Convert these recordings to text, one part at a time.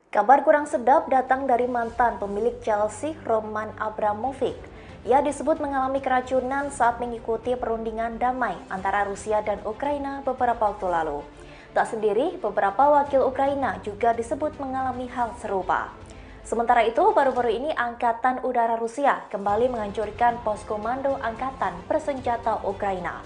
Kabar kurang sedap datang dari mantan pemilik Chelsea, Roman Abramovich. Ia disebut mengalami keracunan saat mengikuti perundingan damai antara Rusia dan Ukraina beberapa waktu lalu. Tak sendiri, beberapa wakil Ukraina juga disebut mengalami hal serupa. Sementara itu, baru-baru ini Angkatan Udara Rusia kembali menghancurkan pos komando Angkatan Bersenjata Ukraina.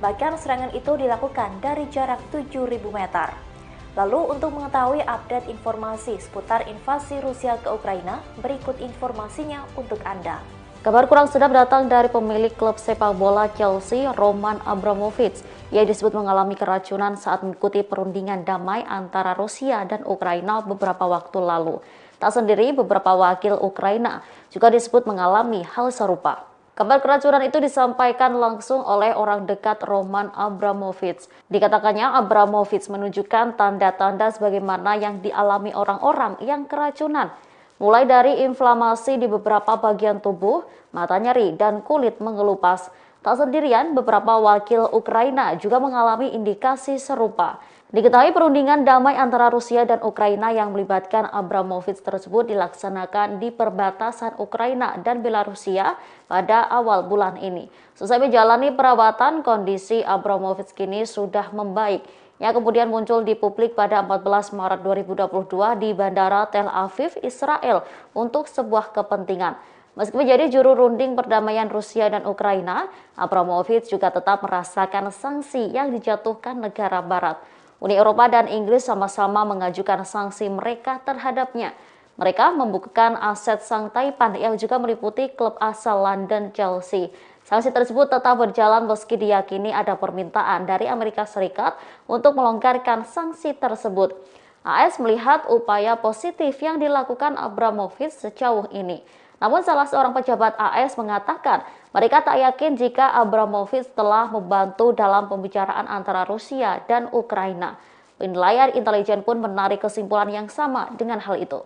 Bahkan serangan itu dilakukan dari jarak 7.000 meter. Lalu untuk mengetahui update informasi seputar invasi Rusia ke Ukraina, berikut informasinya untuk Anda. Kabar kurang sedap datang dari pemilik klub sepak bola Chelsea, Roman Abramovich. Ia disebut mengalami keracunan saat mengikuti perundingan damai antara Rusia dan Ukraina beberapa waktu lalu. Tak sendiri, beberapa wakil Ukraina juga disebut mengalami hal serupa. Kabar keracunan itu disampaikan langsung oleh orang dekat Roman Abramovich. Dikatakannya Abramovich menunjukkan tanda-tanda sebagaimana yang dialami orang-orang yang keracunan. Mulai dari inflamasi di beberapa bagian tubuh, mata nyeri, dan kulit mengelupas. Tak sendirian, beberapa wakil Ukraina juga mengalami indikasi serupa. Diketahui perundingan damai antara Rusia dan Ukraina yang melibatkan Abramovich tersebut dilaksanakan di perbatasan Ukraina dan Belarusia pada awal bulan ini. Selesai menjalani perawatan, kondisi Abramovich kini sudah membaik. Yang kemudian muncul di publik pada 14 Maret 2022 di Bandara Tel Aviv, Israel untuk sebuah kepentingan. Meski menjadi juru runding perdamaian Rusia dan Ukraina, Abramovich juga tetap merasakan sanksi yang dijatuhkan negara barat. Uni Eropa dan Inggris sama-sama mengajukan sanksi mereka terhadapnya. Mereka membukukan aset Sang Taipan yang juga meliputi klub asal London Chelsea. Sanksi tersebut tetap berjalan meski diyakini ada permintaan dari Amerika Serikat untuk melonggarkan sanksi tersebut. AS melihat upaya positif yang dilakukan Abramovich sejauh ini. Namun salah seorang pejabat AS mengatakan mereka tak yakin jika Abramovich telah membantu dalam pembicaraan antara Rusia dan Ukraina. Penilaian intelijen pun menarik kesimpulan yang sama dengan hal itu.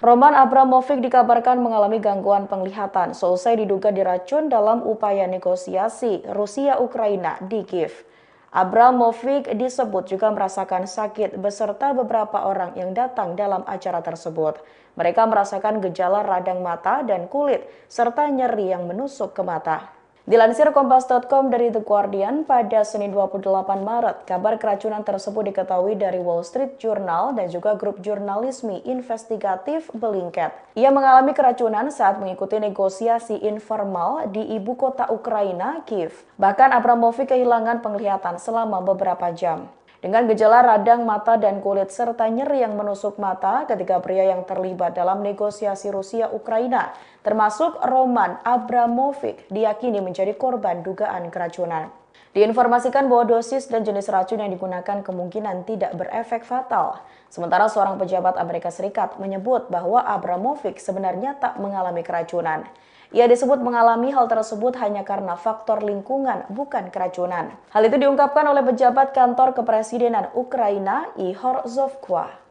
Roman Abramovich dikabarkan mengalami gangguan penglihatan selesai diduga diracun dalam upaya negosiasi Rusia-Ukraina di Kiev. Abramovich disebut juga merasakan sakit beserta beberapa orang yang datang dalam acara tersebut. Mereka merasakan gejala radang mata dan kulit, serta nyeri yang menusuk ke mata. Dilansir Kompas.com dari The Guardian, pada Senin 28 Maret, kabar keracunan tersebut diketahui dari Wall Street Journal dan juga grup jurnalisme investigatif Bellingcat. Ia mengalami keracunan saat mengikuti negosiasi informal di ibu kota Ukraina, Kiev. Bahkan Abramovich kehilangan penglihatan selama beberapa jam. Dengan gejala radang mata dan kulit serta nyeri yang menusuk mata, ketiga pria yang terlibat dalam negosiasi Rusia-Ukraina, termasuk Roman Abramovich, diyakini menjadi korban dugaan keracunan. Diinformasikan bahwa dosis dan jenis racun yang digunakan kemungkinan tidak berefek fatal. Sementara seorang pejabat Amerika Serikat menyebut bahwa Abramovich sebenarnya tak mengalami keracunan. Ia disebut mengalami hal tersebut hanya karena faktor lingkungan, bukan keracunan. Hal itu diungkapkan oleh pejabat kantor kepresidenan Ukraina, Ihor Zovko.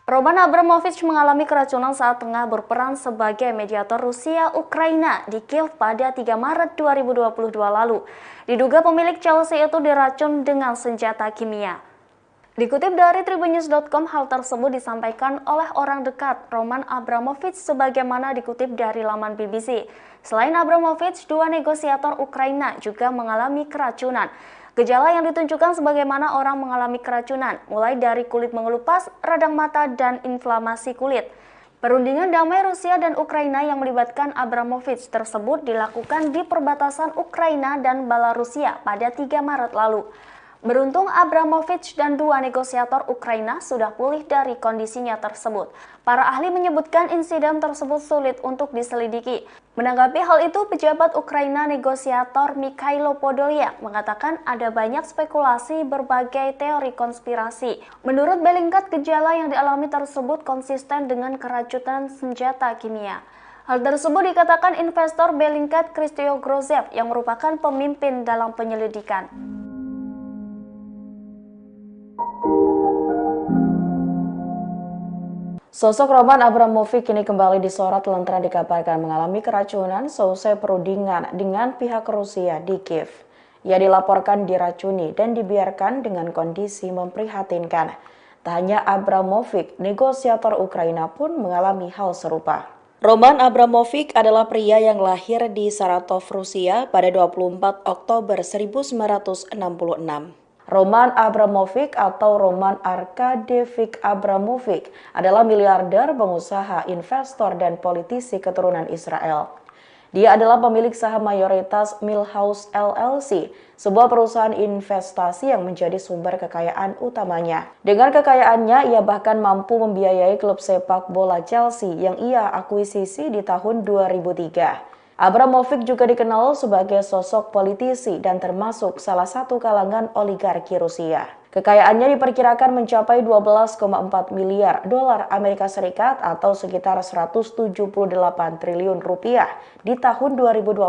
Roman Abramovich mengalami keracunan saat tengah berperan sebagai mediator Rusia-Ukraina di Kiev pada 3 Maret 2022 lalu. Diduga pemilik Chelsea itu diracun dengan senjata kimia. Dikutip dari Tribunnews.com, hal tersebut disampaikan oleh orang dekat Roman Abramovich sebagaimana dikutip dari laman BBC. Selain Abramovich, dua negosiator Ukraina juga mengalami keracunan. Gejala yang ditunjukkan sebagaimana orang mengalami keracunan, mulai dari kulit mengelupas, radang mata, dan inflamasi kulit. Perundingan damai Rusia dan Ukraina yang melibatkan Abramovich tersebut dilakukan di perbatasan Ukraina dan Belarusia pada 3 Maret lalu. Beruntung Abramovich dan dua negosiator Ukraina sudah pulih dari kondisinya tersebut. Para ahli menyebutkan insiden tersebut sulit untuk diselidiki. Menanggapi hal itu, pejabat Ukraina negosiator Mikhailo Podolyak mengatakan ada banyak spekulasi berbagai teori konspirasi. Menurut Bellingcat, gejala yang dialami tersebut konsisten dengan keracunan senjata kimia. Hal tersebut dikatakan investor Bellingcat Kristyo Grozev yang merupakan pemimpin dalam penyelidikan. Sosok Roman Abramovich kini kembali disorot lantaran dikabarkan mengalami keracunan seusai perundingan dengan pihak Rusia di Kiev. Ia dilaporkan diracuni dan dibiarkan dengan kondisi memprihatinkan. Tak hanya Abramovich, negosiator Ukraina pun mengalami hal serupa. Roman Abramovich adalah pria yang lahir di Saratov, Rusia pada 24 Oktober 1966. Roman Abramovich atau Roman Arkadevich Abramovich adalah miliarder, pengusaha, investor, dan politisi keturunan Israel. Dia adalah pemilik saham mayoritas Millhouse LLC, sebuah perusahaan investasi yang menjadi sumber kekayaan utamanya. Dengan kekayaannya, ia bahkan mampu membiayai klub sepak bola Chelsea yang ia akuisisi di tahun 2003. Abramovich juga dikenal sebagai sosok politisi dan termasuk salah satu kalangan oligarki Rusia. Kekayaannya diperkirakan mencapai 12,4 miliar dolar Amerika Serikat atau sekitar 178 triliun rupiah di tahun 2022.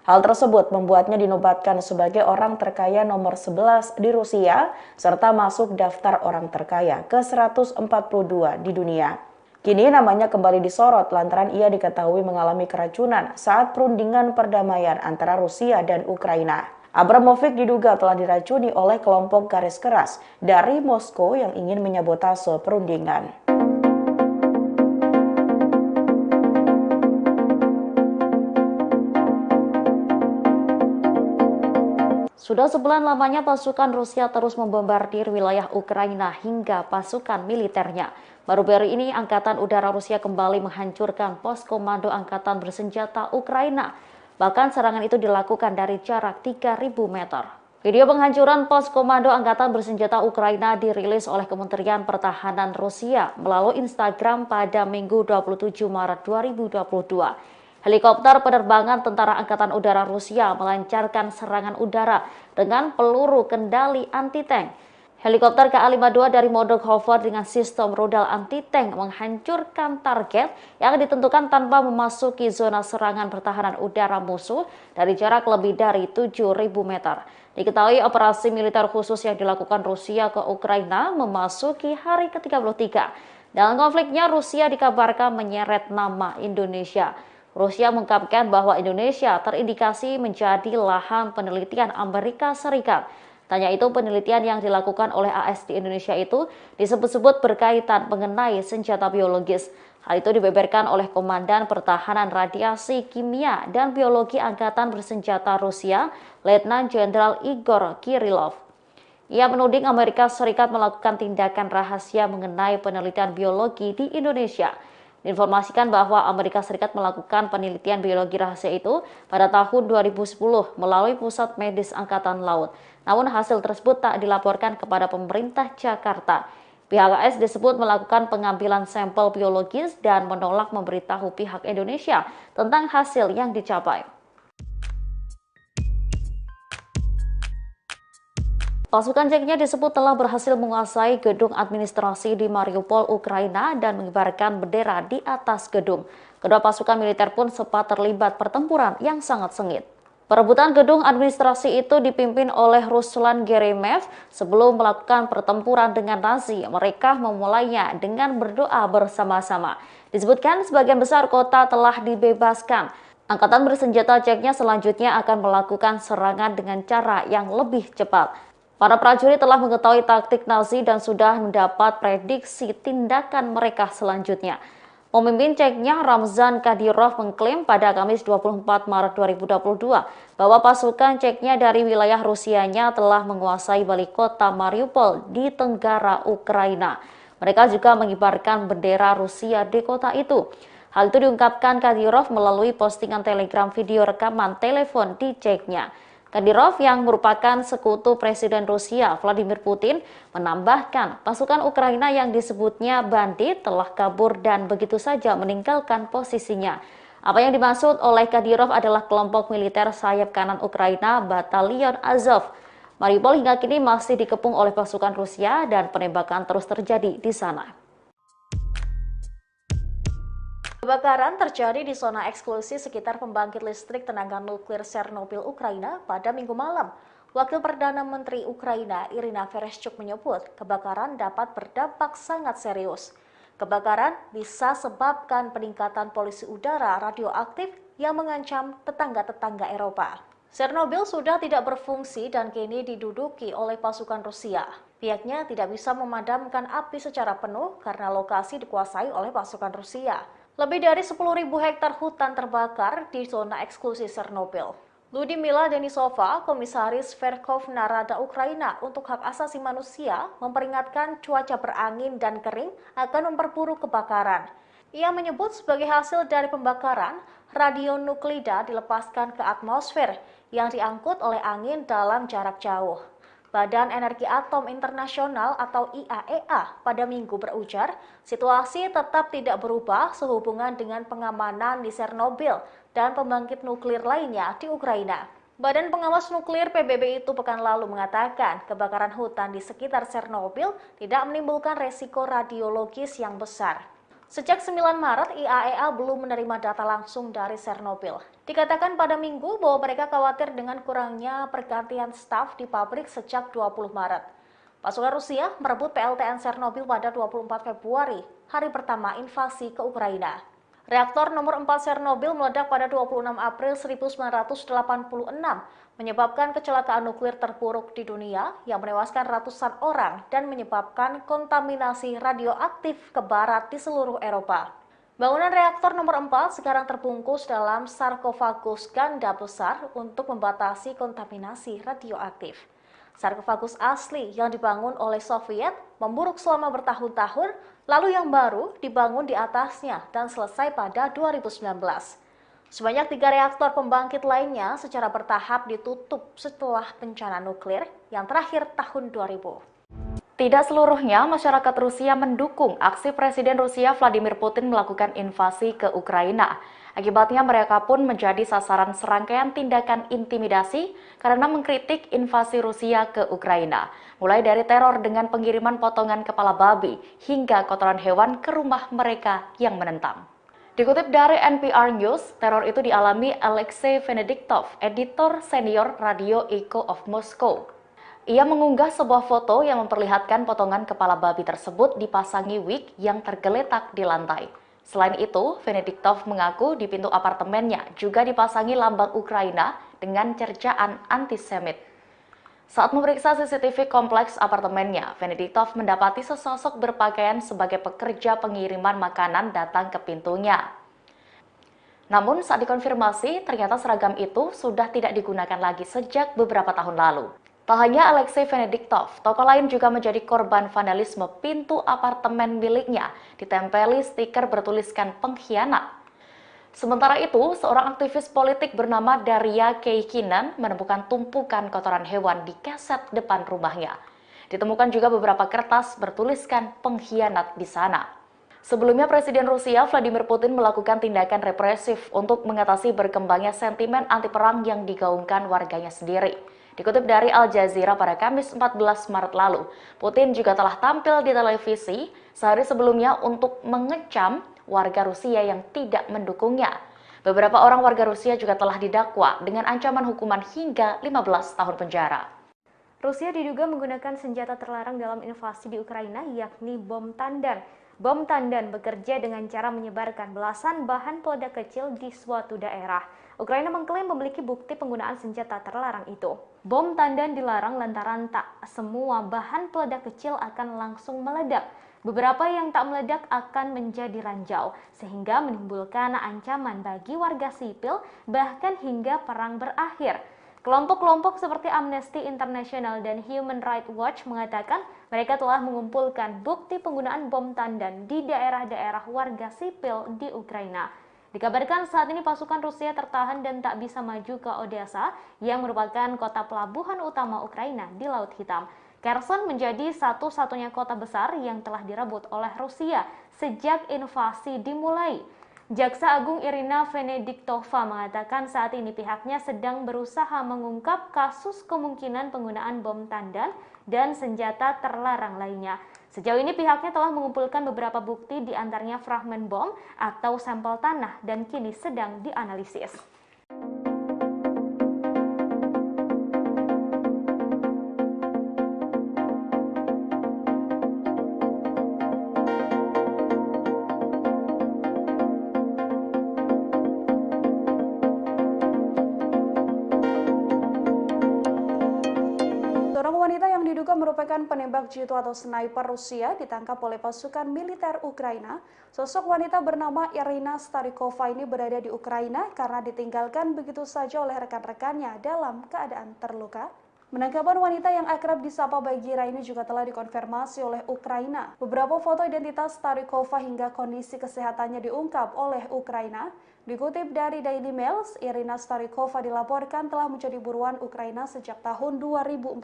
Hal tersebut membuatnya dinobatkan sebagai orang terkaya nomor 11 di Rusia serta masuk daftar orang terkaya ke-142 di dunia. Kini namanya kembali disorot lantaran ia diketahui mengalami keracunan saat perundingan perdamaian antara Rusia dan Ukraina. Abramovich diduga telah diracuni oleh kelompok garis keras dari Moskow yang ingin menyabotase perundingan. Sudah sebulan lamanya pasukan Rusia terus membombardir wilayah Ukraina hingga pasukan militernya. Baru-baru ini Angkatan Udara Rusia kembali menghancurkan pos komando Angkatan Bersenjata Ukraina. Bahkan serangan itu dilakukan dari jarak 3.000 meter. Video penghancuran pos komando Angkatan Bersenjata Ukraina dirilis oleh Kementerian Pertahanan Rusia melalui Instagram pada Minggu 27 Maret 2022. Helikopter penerbangan Tentara Angkatan Udara Rusia melancarkan serangan udara dengan peluru kendali anti-tank. Helikopter KA-52 dari mode hover dengan sistem rudal anti-tank menghancurkan target yang ditentukan tanpa memasuki zona serangan pertahanan udara musuh dari jarak lebih dari 7.000 meter. Diketahui operasi militer khusus yang dilakukan Rusia ke Ukraina memasuki hari ke-33. Dalam konfliknya, Rusia dikabarkan menyeret nama Indonesia. Rusia mengungkapkan bahwa Indonesia terindikasi menjadi lahan penelitian Amerika Serikat. Tanya itu penelitian yang dilakukan oleh AS di Indonesia itu disebut-sebut berkaitan mengenai senjata biologis. Hal itu dibeberkan oleh Komandan Pertahanan Radiasi Kimia dan Biologi Angkatan Bersenjata Rusia, Letnan Jenderal Igor Kirillov. Ia menuding Amerika Serikat melakukan tindakan rahasia mengenai penelitian biologi di Indonesia. Diinformasikan bahwa Amerika Serikat melakukan penelitian biologi rahasia itu pada tahun 2010 melalui Pusat Medis Angkatan Laut. Namun hasil tersebut tak dilaporkan kepada pemerintah Jakarta. Pihak AS disebut melakukan pengambilan sampel biologis dan menolak memberitahu pihak Indonesia tentang hasil yang dicapai. Pasukan Czechnya disebut telah berhasil menguasai gedung administrasi di Mariupol, Ukraina dan mengibarkan bendera di atas gedung. Kedua pasukan militer pun sempat terlibat pertempuran yang sangat sengit. Perebutan gedung administrasi itu dipimpin oleh Ruslan Geremev. Sebelum melakukan pertempuran dengan Nazi, mereka memulainya dengan berdoa bersama-sama. Disebutkan sebagian besar kota telah dibebaskan. Angkatan bersenjata Czechnya selanjutnya akan melakukan serangan dengan cara yang lebih cepat. Para prajurit telah mengetahui taktik Nazi dan sudah mendapat prediksi tindakan mereka selanjutnya. Pemimpin Czechnya Ramzan Kadyrov mengklaim pada Kamis 24 Maret 2022 bahwa pasukan Czechnya dari wilayah Rusianya telah menguasai balik kota Mariupol di tenggara Ukraina. Mereka juga mengibarkan bendera Rusia di kota itu. Hal itu diungkapkan Kadyrov melalui postingan Telegram video rekaman telepon di Czechnya. Kadyrov yang merupakan sekutu Presiden Rusia Vladimir Putin menambahkan pasukan Ukraina yang disebutnya bandit telah kabur dan begitu saja meninggalkan posisinya. Apa yang dimaksud oleh Kadyrov adalah kelompok militer sayap kanan Ukraina Batalion Azov. Mariupol hingga kini masih dikepung oleh pasukan Rusia dan penembakan terus terjadi di sana. Kebakaran terjadi di zona eksklusi sekitar pembangkit listrik tenaga nuklir Chernobyl, Ukraina pada Minggu malam. Wakil Perdana Menteri Ukraina Irina Vereshchuk menyebut kebakaran dapat berdampak sangat serius. Kebakaran bisa sebabkan peningkatan polusi udara radioaktif yang mengancam tetangga-tetangga Eropa. Chernobyl sudah tidak berfungsi dan kini diduduki oleh pasukan Rusia. Pihaknya tidak bisa memadamkan api secara penuh karena lokasi dikuasai oleh pasukan Rusia. Lebih dari 10.000 hektar hutan terbakar di zona eksklusi Chernobyl. Ludmila Denisova, Komisaris Verkhovna Rada Ukraina untuk Hak Asasi Manusia, memperingatkan cuaca berangin dan kering akan memperburuk kebakaran. Ia menyebut sebagai hasil dari pembakaran, radionuklida dilepaskan ke atmosfer yang diangkut oleh angin dalam jarak jauh. Badan Energi Atom Internasional atau IAEA pada Minggu berujar, situasi tetap tidak berubah sehubungan dengan pengamanan di Chernobyl dan pembangkit nuklir lainnya di Ukraina. Badan Pengawas Nuklir PBB itu pekan lalu mengatakan kebakaran hutan di sekitar Chernobyl tidak menimbulkan resiko radiologis yang besar. Sejak 9 Maret, IAEA belum menerima data langsung dari Chernobyl. Dikatakan pada Minggu bahwa mereka khawatir dengan kurangnya pergantian staf di pabrik sejak 20 Maret. Pasukan Rusia merebut PLTN Chernobyl pada 24 Februari, hari pertama invasi ke Ukraina. Reaktor nomor 4 Chernobyl meledak pada 26 April 1986, menyebabkan kecelakaan nuklir terburuk di dunia yang menewaskan ratusan orang dan menyebabkan kontaminasi radioaktif ke barat di seluruh Eropa. Bangunan reaktor nomor 4 sekarang terbungkus dalam sarkofagus ganda besar untuk membatasi kontaminasi radioaktif. Sarkofagus asli yang dibangun oleh Soviet memburuk selama bertahun-tahun, lalu yang baru dibangun di atasnya dan selesai pada 2019. Sebanyak 3 reaktor pembangkit lainnya secara bertahap ditutup setelah bencana nuklir yang terakhir tahun 2000. Tidak seluruhnya masyarakat Rusia mendukung aksi Presiden Rusia Vladimir Putin melakukan invasi ke Ukraina. Akibatnya mereka pun menjadi sasaran serangkaian tindakan intimidasi karena mengkritik invasi Rusia ke Ukraina. Mulai dari teror dengan pengiriman potongan kepala babi hingga kotoran hewan ke rumah mereka yang menentang. Dikutip dari NPR News, teror itu dialami Alexei Venediktov, editor senior Radio Echo of Moscow. Ia mengunggah sebuah foto yang memperlihatkan potongan kepala babi tersebut dipasangi wig yang tergeletak di lantai. Selain itu, Venediktov mengaku di pintu apartemennya juga dipasangi lambang Ukraina dengan cercaan antisemit. Saat memeriksa CCTV kompleks apartemennya, Venediktov mendapati sesosok berpakaian sebagai pekerja pengiriman makanan datang ke pintunya. Namun saat dikonfirmasi, ternyata seragam itu sudah tidak digunakan lagi sejak beberapa tahun lalu. Tak hanya Alexei Venediktov, toko lain juga menjadi korban vandalisme pintu apartemen miliknya, ditempeli stiker bertuliskan pengkhianat. Sementara itu, seorang aktivis politik bernama Daria Keikinen menemukan tumpukan kotoran hewan di keset depan rumahnya. Ditemukan juga beberapa kertas bertuliskan pengkhianat di sana. Sebelumnya, Presiden Rusia Vladimir Putin melakukan tindakan represif untuk mengatasi berkembangnya sentimen anti perang yang digaungkan warganya sendiri. Dikutip dari Al Jazeera pada Kamis 14 Maret lalu, Putin juga telah tampil di televisi sehari sebelumnya untuk mengecam warga Rusia yang tidak mendukungnya. Beberapa orang warga Rusia juga telah didakwa dengan ancaman hukuman hingga 15 tahun penjara. Rusia diduga menggunakan senjata terlarang dalam invasi di Ukraina, yakni bom tandan. Bom tandan bekerja dengan cara menyebarkan belasan bahan peledak kecil di suatu daerah. Ukraina mengklaim memiliki bukti penggunaan senjata terlarang itu. Bom tandan dilarang lantaran tak semua bahan peledak kecil akan langsung meledak. Beberapa yang tak meledak akan menjadi ranjau, sehingga menimbulkan ancaman bagi warga sipil, bahkan hingga perang berakhir. Kelompok-kelompok seperti Amnesty International dan Human Rights Watch mengatakan mereka telah mengumpulkan bukti penggunaan bom tandan di daerah-daerah warga sipil di Ukraina. Dikabarkan saat ini pasukan Rusia tertahan dan tak bisa maju ke Odessa yang merupakan kota pelabuhan utama Ukraina di Laut Hitam. Kherson menjadi satu-satunya kota besar yang telah direbut oleh Rusia sejak invasi dimulai. Jaksa Agung Irina Venediktova mengatakan saat ini pihaknya sedang berusaha mengungkap kasus kemungkinan penggunaan bom tandan dan senjata terlarang lainnya. Sejauh ini pihaknya telah mengumpulkan beberapa bukti di antaranya fragmen bom atau sampel tanah dan kini sedang dianalisis. Seorang wanita yang diduga merupakan penembak jitu atau sniper Rusia ditangkap oleh pasukan militer Ukraina. Sosok wanita bernama Irina Starikova ini berada di Ukraina karena ditinggalkan begitu saja oleh rekan-rekannya dalam keadaan terluka. Penangkapan wanita yang akrab disapa Bagira ini juga telah dikonfirmasi oleh Ukraina. Beberapa foto identitas Starikova hingga kondisi kesehatannya diungkap oleh Ukraina. Dikutip dari Daily Mail, Irina Starikova dilaporkan telah menjadi buruan Ukraina sejak tahun 2014.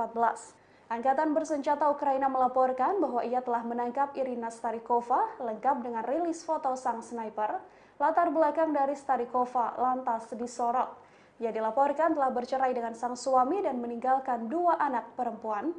Angkatan bersenjata Ukraina melaporkan bahwa ia telah menangkap Irina Starikova, lengkap dengan rilis foto sang sniper. Latar belakang dari Starikova lantas disorot. Ia dilaporkan telah bercerai dengan sang suami dan meninggalkan 2 anak perempuan.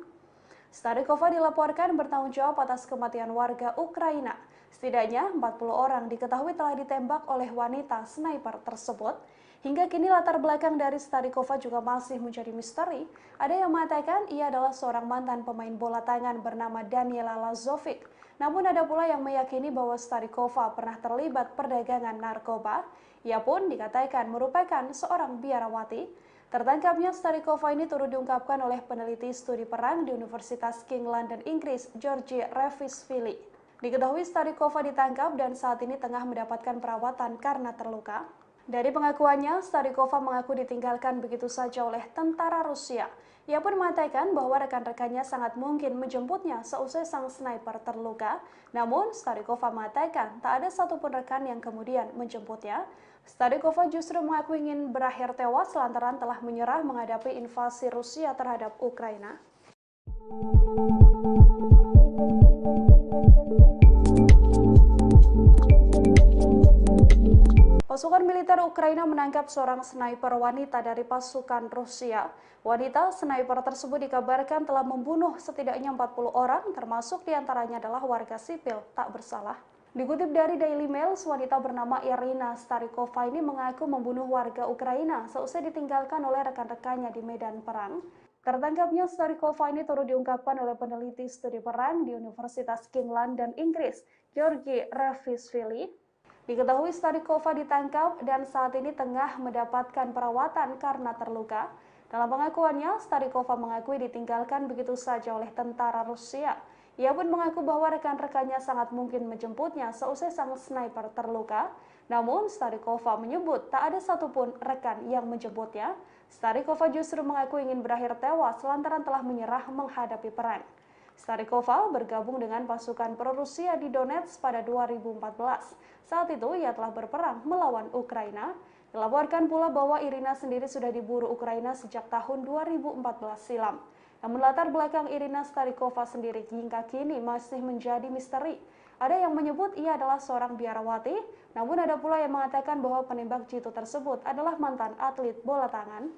Starikova dilaporkan bertanggung jawab atas kematian warga Ukraina. Setidaknya 40 orang diketahui telah ditembak oleh wanita sniper tersebut. Hingga kini latar belakang dari Starikova juga masih menjadi misteri. Ada yang mengatakan ia adalah seorang mantan pemain bola tangan bernama Daniela Lazovic. Namun ada pula yang meyakini bahwa Starikova pernah terlibat perdagangan narkoba. Ia pun dikatakan merupakan seorang biarawati. Tertangkapnya Starikova ini turut diungkapkan oleh peneliti studi perang di Universitas King London, Inggris, Georgi Revishvili. Diketahui Starikova ditangkap dan saat ini tengah mendapatkan perawatan karena terluka. Dari pengakuannya, Starikova mengaku ditinggalkan begitu saja oleh tentara Rusia. Ia pun mengatakan bahwa rekan-rekannya sangat mungkin menjemputnya seusai sang sniper terluka. Namun, Starikova mengatakan tak ada satupun rekan yang kemudian menjemputnya. Starikova justru mengaku ingin berakhir tewas lantaran telah menyerah menghadapi invasi Rusia terhadap Ukraina. Pasukan militer Ukraina menangkap seorang sniper wanita dari pasukan Rusia. Wanita sniper tersebut dikabarkan telah membunuh setidaknya 40 orang, termasuk diantaranya adalah warga sipil tak bersalah. Dikutip dari Daily Mail, wanita bernama Irina Starikova ini mengaku membunuh warga Ukraina seusai ditinggalkan oleh rekan-rekannya di medan perang. Tertangkapnya Starikova ini turut diungkapkan oleh peneliti studi perang di Universitas King London, Inggris, Georgi Revishvili. Diketahui Starikova ditangkap dan saat ini tengah mendapatkan perawatan karena terluka. Dalam pengakuannya, Starikova mengakui ditinggalkan begitu saja oleh tentara Rusia. Ia pun mengaku bahwa rekan-rekannya sangat mungkin menjemputnya seusai sang sniper terluka. Namun, Starikova menyebut tak ada satupun rekan yang menjemputnya. Starikova justru mengaku ingin berakhir tewas lantaran telah menyerah menghadapi perang. Starikova bergabung dengan pasukan pro-Rusia di Donetsk pada 2014. Saat itu ia telah berperang melawan Ukraina. Dilaporkan pula bahwa Irina sendiri sudah diburu Ukraina sejak tahun 2014 silam. Namun latar belakang Irina Starikova sendiri hingga kini masih menjadi misteri. Ada yang menyebut ia adalah seorang biarawati, namun ada pula yang mengatakan bahwa penembak jitu tersebut adalah mantan atlet bola tangan.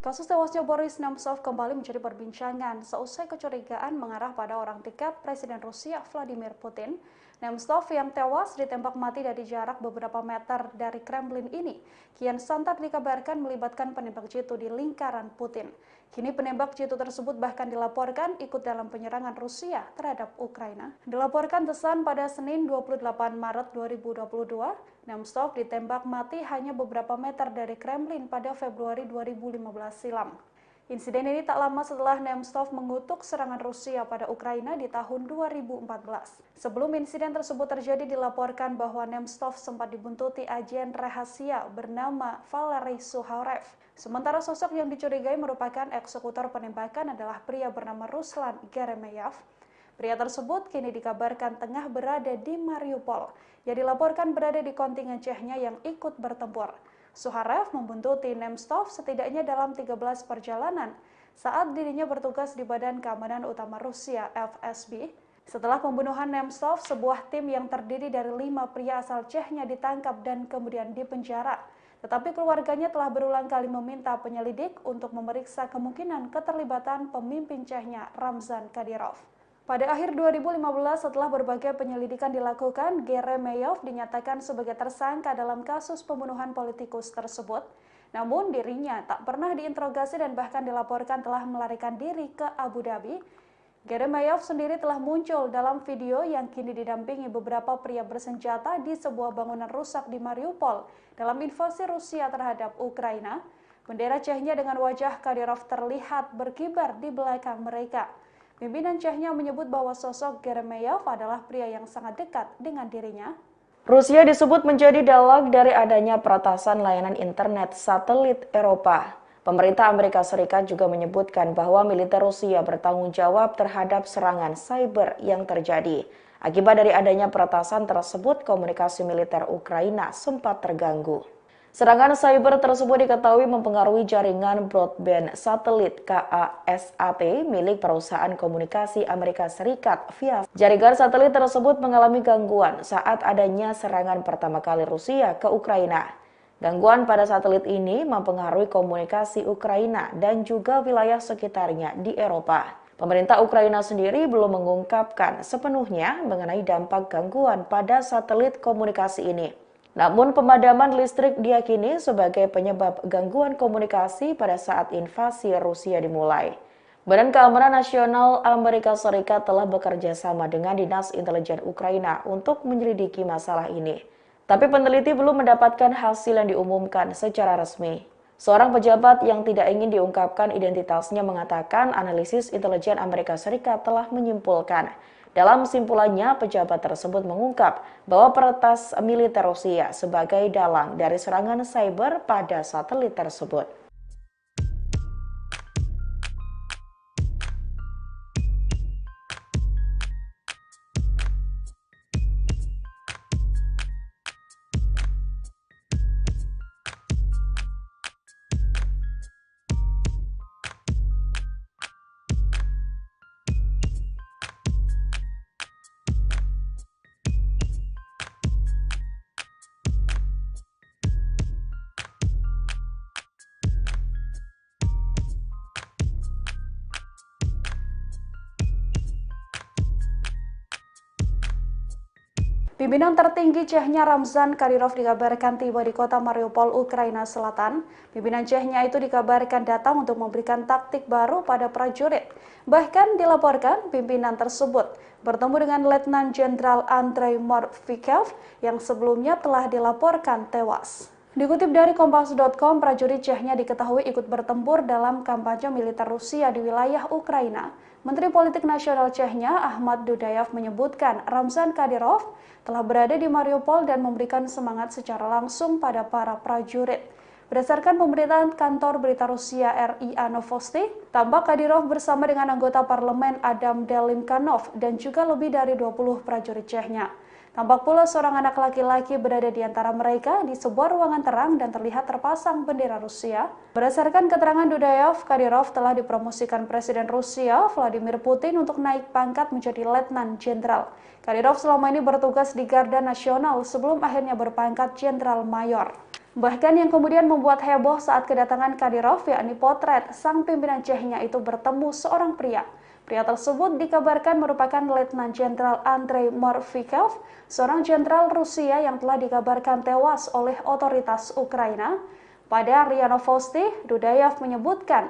Kasus tewasnya Boris Nemtsov kembali menjadi perbincangan seusai kecurigaan mengarah pada orang dekat Presiden Rusia Vladimir Putin. Nemtsov yang tewas ditembak mati dari jarak beberapa meter dari Kremlin ini kian santer dikabarkan melibatkan penembak jitu di lingkaran Putin. Kini penembak jitu tersebut bahkan dilaporkan ikut dalam penyerangan Rusia terhadap Ukraina. Dilaporkan pesan pada Senin 28 Maret 2022, Nemtsov ditembak mati hanya beberapa meter dari Kremlin pada Februari 2015 silam. Insiden ini tak lama setelah Nemtsov mengutuk serangan Rusia pada Ukraina di tahun 2014. Sebelum insiden tersebut terjadi, dilaporkan bahwa Nemtsov sempat dibuntuti agen rahasia bernama Valery Suharev. Sementara sosok yang dicurigai merupakan eksekutor penembakan adalah pria bernama Ruslan Geremeyev. Pria tersebut kini dikabarkan tengah berada di Mariupol, yang dilaporkan berada di kontingen Chechnya yang ikut bertempur. Suharev membuntuti Nemtsov setidaknya dalam 13 perjalanan saat dirinya bertugas di Badan Keamanan Utama Rusia (FSB). Setelah pembunuhan Nemtsov, sebuah tim yang terdiri dari 5 pria asal Chechnya ditangkap dan kemudian dipenjara. Tetapi keluarganya telah berulang kali meminta penyelidik untuk memeriksa kemungkinan keterlibatan pemimpin Chechnya, Ramzan Kadyrov. Pada akhir 2015, setelah berbagai penyelidikan dilakukan, Geremeyov dinyatakan sebagai tersangka dalam kasus pembunuhan politikus tersebut. Namun dirinya tak pernah diinterogasi dan bahkan dilaporkan telah melarikan diri ke Abu Dhabi. Geremeyov sendiri telah muncul dalam video yang kini didampingi beberapa pria bersenjata di sebuah bangunan rusak di Mariupol dalam invasi Rusia terhadap Ukraina. Bendera Chechnya dengan wajah Kadyrov terlihat berkibar di belakang mereka. Pimpinan Chechnya menyebut bahwa sosok Geremeyov adalah pria yang sangat dekat dengan dirinya. Rusia disebut menjadi dalang dari adanya peretasan layanan internet satelit Eropa. Pemerintah Amerika Serikat juga menyebutkan bahwa militer Rusia bertanggung jawab terhadap serangan cyber yang terjadi. Akibat dari adanya peretasan tersebut, komunikasi militer Ukraina sempat terganggu. Serangan cyber tersebut diketahui mempengaruhi jaringan broadband satelit KASAT milik perusahaan komunikasi Amerika Serikat via jaringan satelit tersebut mengalami gangguan saat adanya serangan pertama kali Rusia ke Ukraina. Gangguan pada satelit ini mempengaruhi komunikasi Ukraina dan juga wilayah sekitarnya di Eropa. Pemerintah Ukraina sendiri belum mengungkapkan sepenuhnya mengenai dampak gangguan pada satelit komunikasi ini. Namun pemadaman listrik diyakini sebagai penyebab gangguan komunikasi pada saat invasi Rusia dimulai. Badan Keamanan Nasional Amerika Serikat telah bekerja sama dengan Dinas Intelijen Ukraina untuk menyelidiki masalah ini. Tapi peneliti belum mendapatkan hasil yang diumumkan secara resmi. Seorang pejabat yang tidak ingin diungkapkan identitasnya mengatakan analisis intelijen Amerika Serikat telah menyimpulkan. Dalam simpulannya, pejabat tersebut mengungkap bahwa peretas militer Rusia sebagai dalang dari serangan cyber pada satelit tersebut. Pimpinan tertinggi Chechnya Ramzan Kadyrov dikabarkan tiba di kota Mariupol, Ukraina Selatan. Pimpinan Chechnya itu dikabarkan datang untuk memberikan taktik baru pada prajurit. Bahkan dilaporkan pimpinan tersebut bertemu dengan Letnan Jenderal Andrei Morfikov yang sebelumnya telah dilaporkan tewas. Dikutip dari Kompas.com, prajurit Chechnya diketahui ikut bertempur dalam kampanye militer Rusia di wilayah Ukraina. Menteri Politik Nasional Chechnya, Ahmad Dudayev, menyebutkan Ramzan Kadyrov telah berada di Mariupol dan memberikan semangat secara langsung pada para prajurit. Berdasarkan pemberitaan kantor berita Rusia RIA Novosti, tampak Kadyrov bersama dengan anggota parlemen Adam Delimkanov dan juga lebih dari 20 prajurit Chechnya. Tampak pula seorang anak laki-laki berada di antara mereka di sebuah ruangan terang dan terlihat terpasang bendera Rusia. Berdasarkan keterangan Dudayev, Kadyrov telah dipromosikan Presiden Rusia Vladimir Putin untuk naik pangkat menjadi Letnan Jenderal. Kadyrov selama ini bertugas di Garda Nasional sebelum akhirnya berpangkat Jenderal Mayor. Bahkan yang kemudian membuat heboh saat kedatangan Kadyrov, yakni potret sang pimpinan Chechnya itu bertemu seorang pria. Pria tersebut dikabarkan merupakan Letnan Jenderal Andrei Morfikov, seorang jenderal Rusia yang telah dikabarkan tewas oleh otoritas Ukraina. Pada RIA Novosti, Dudayev menyebutkan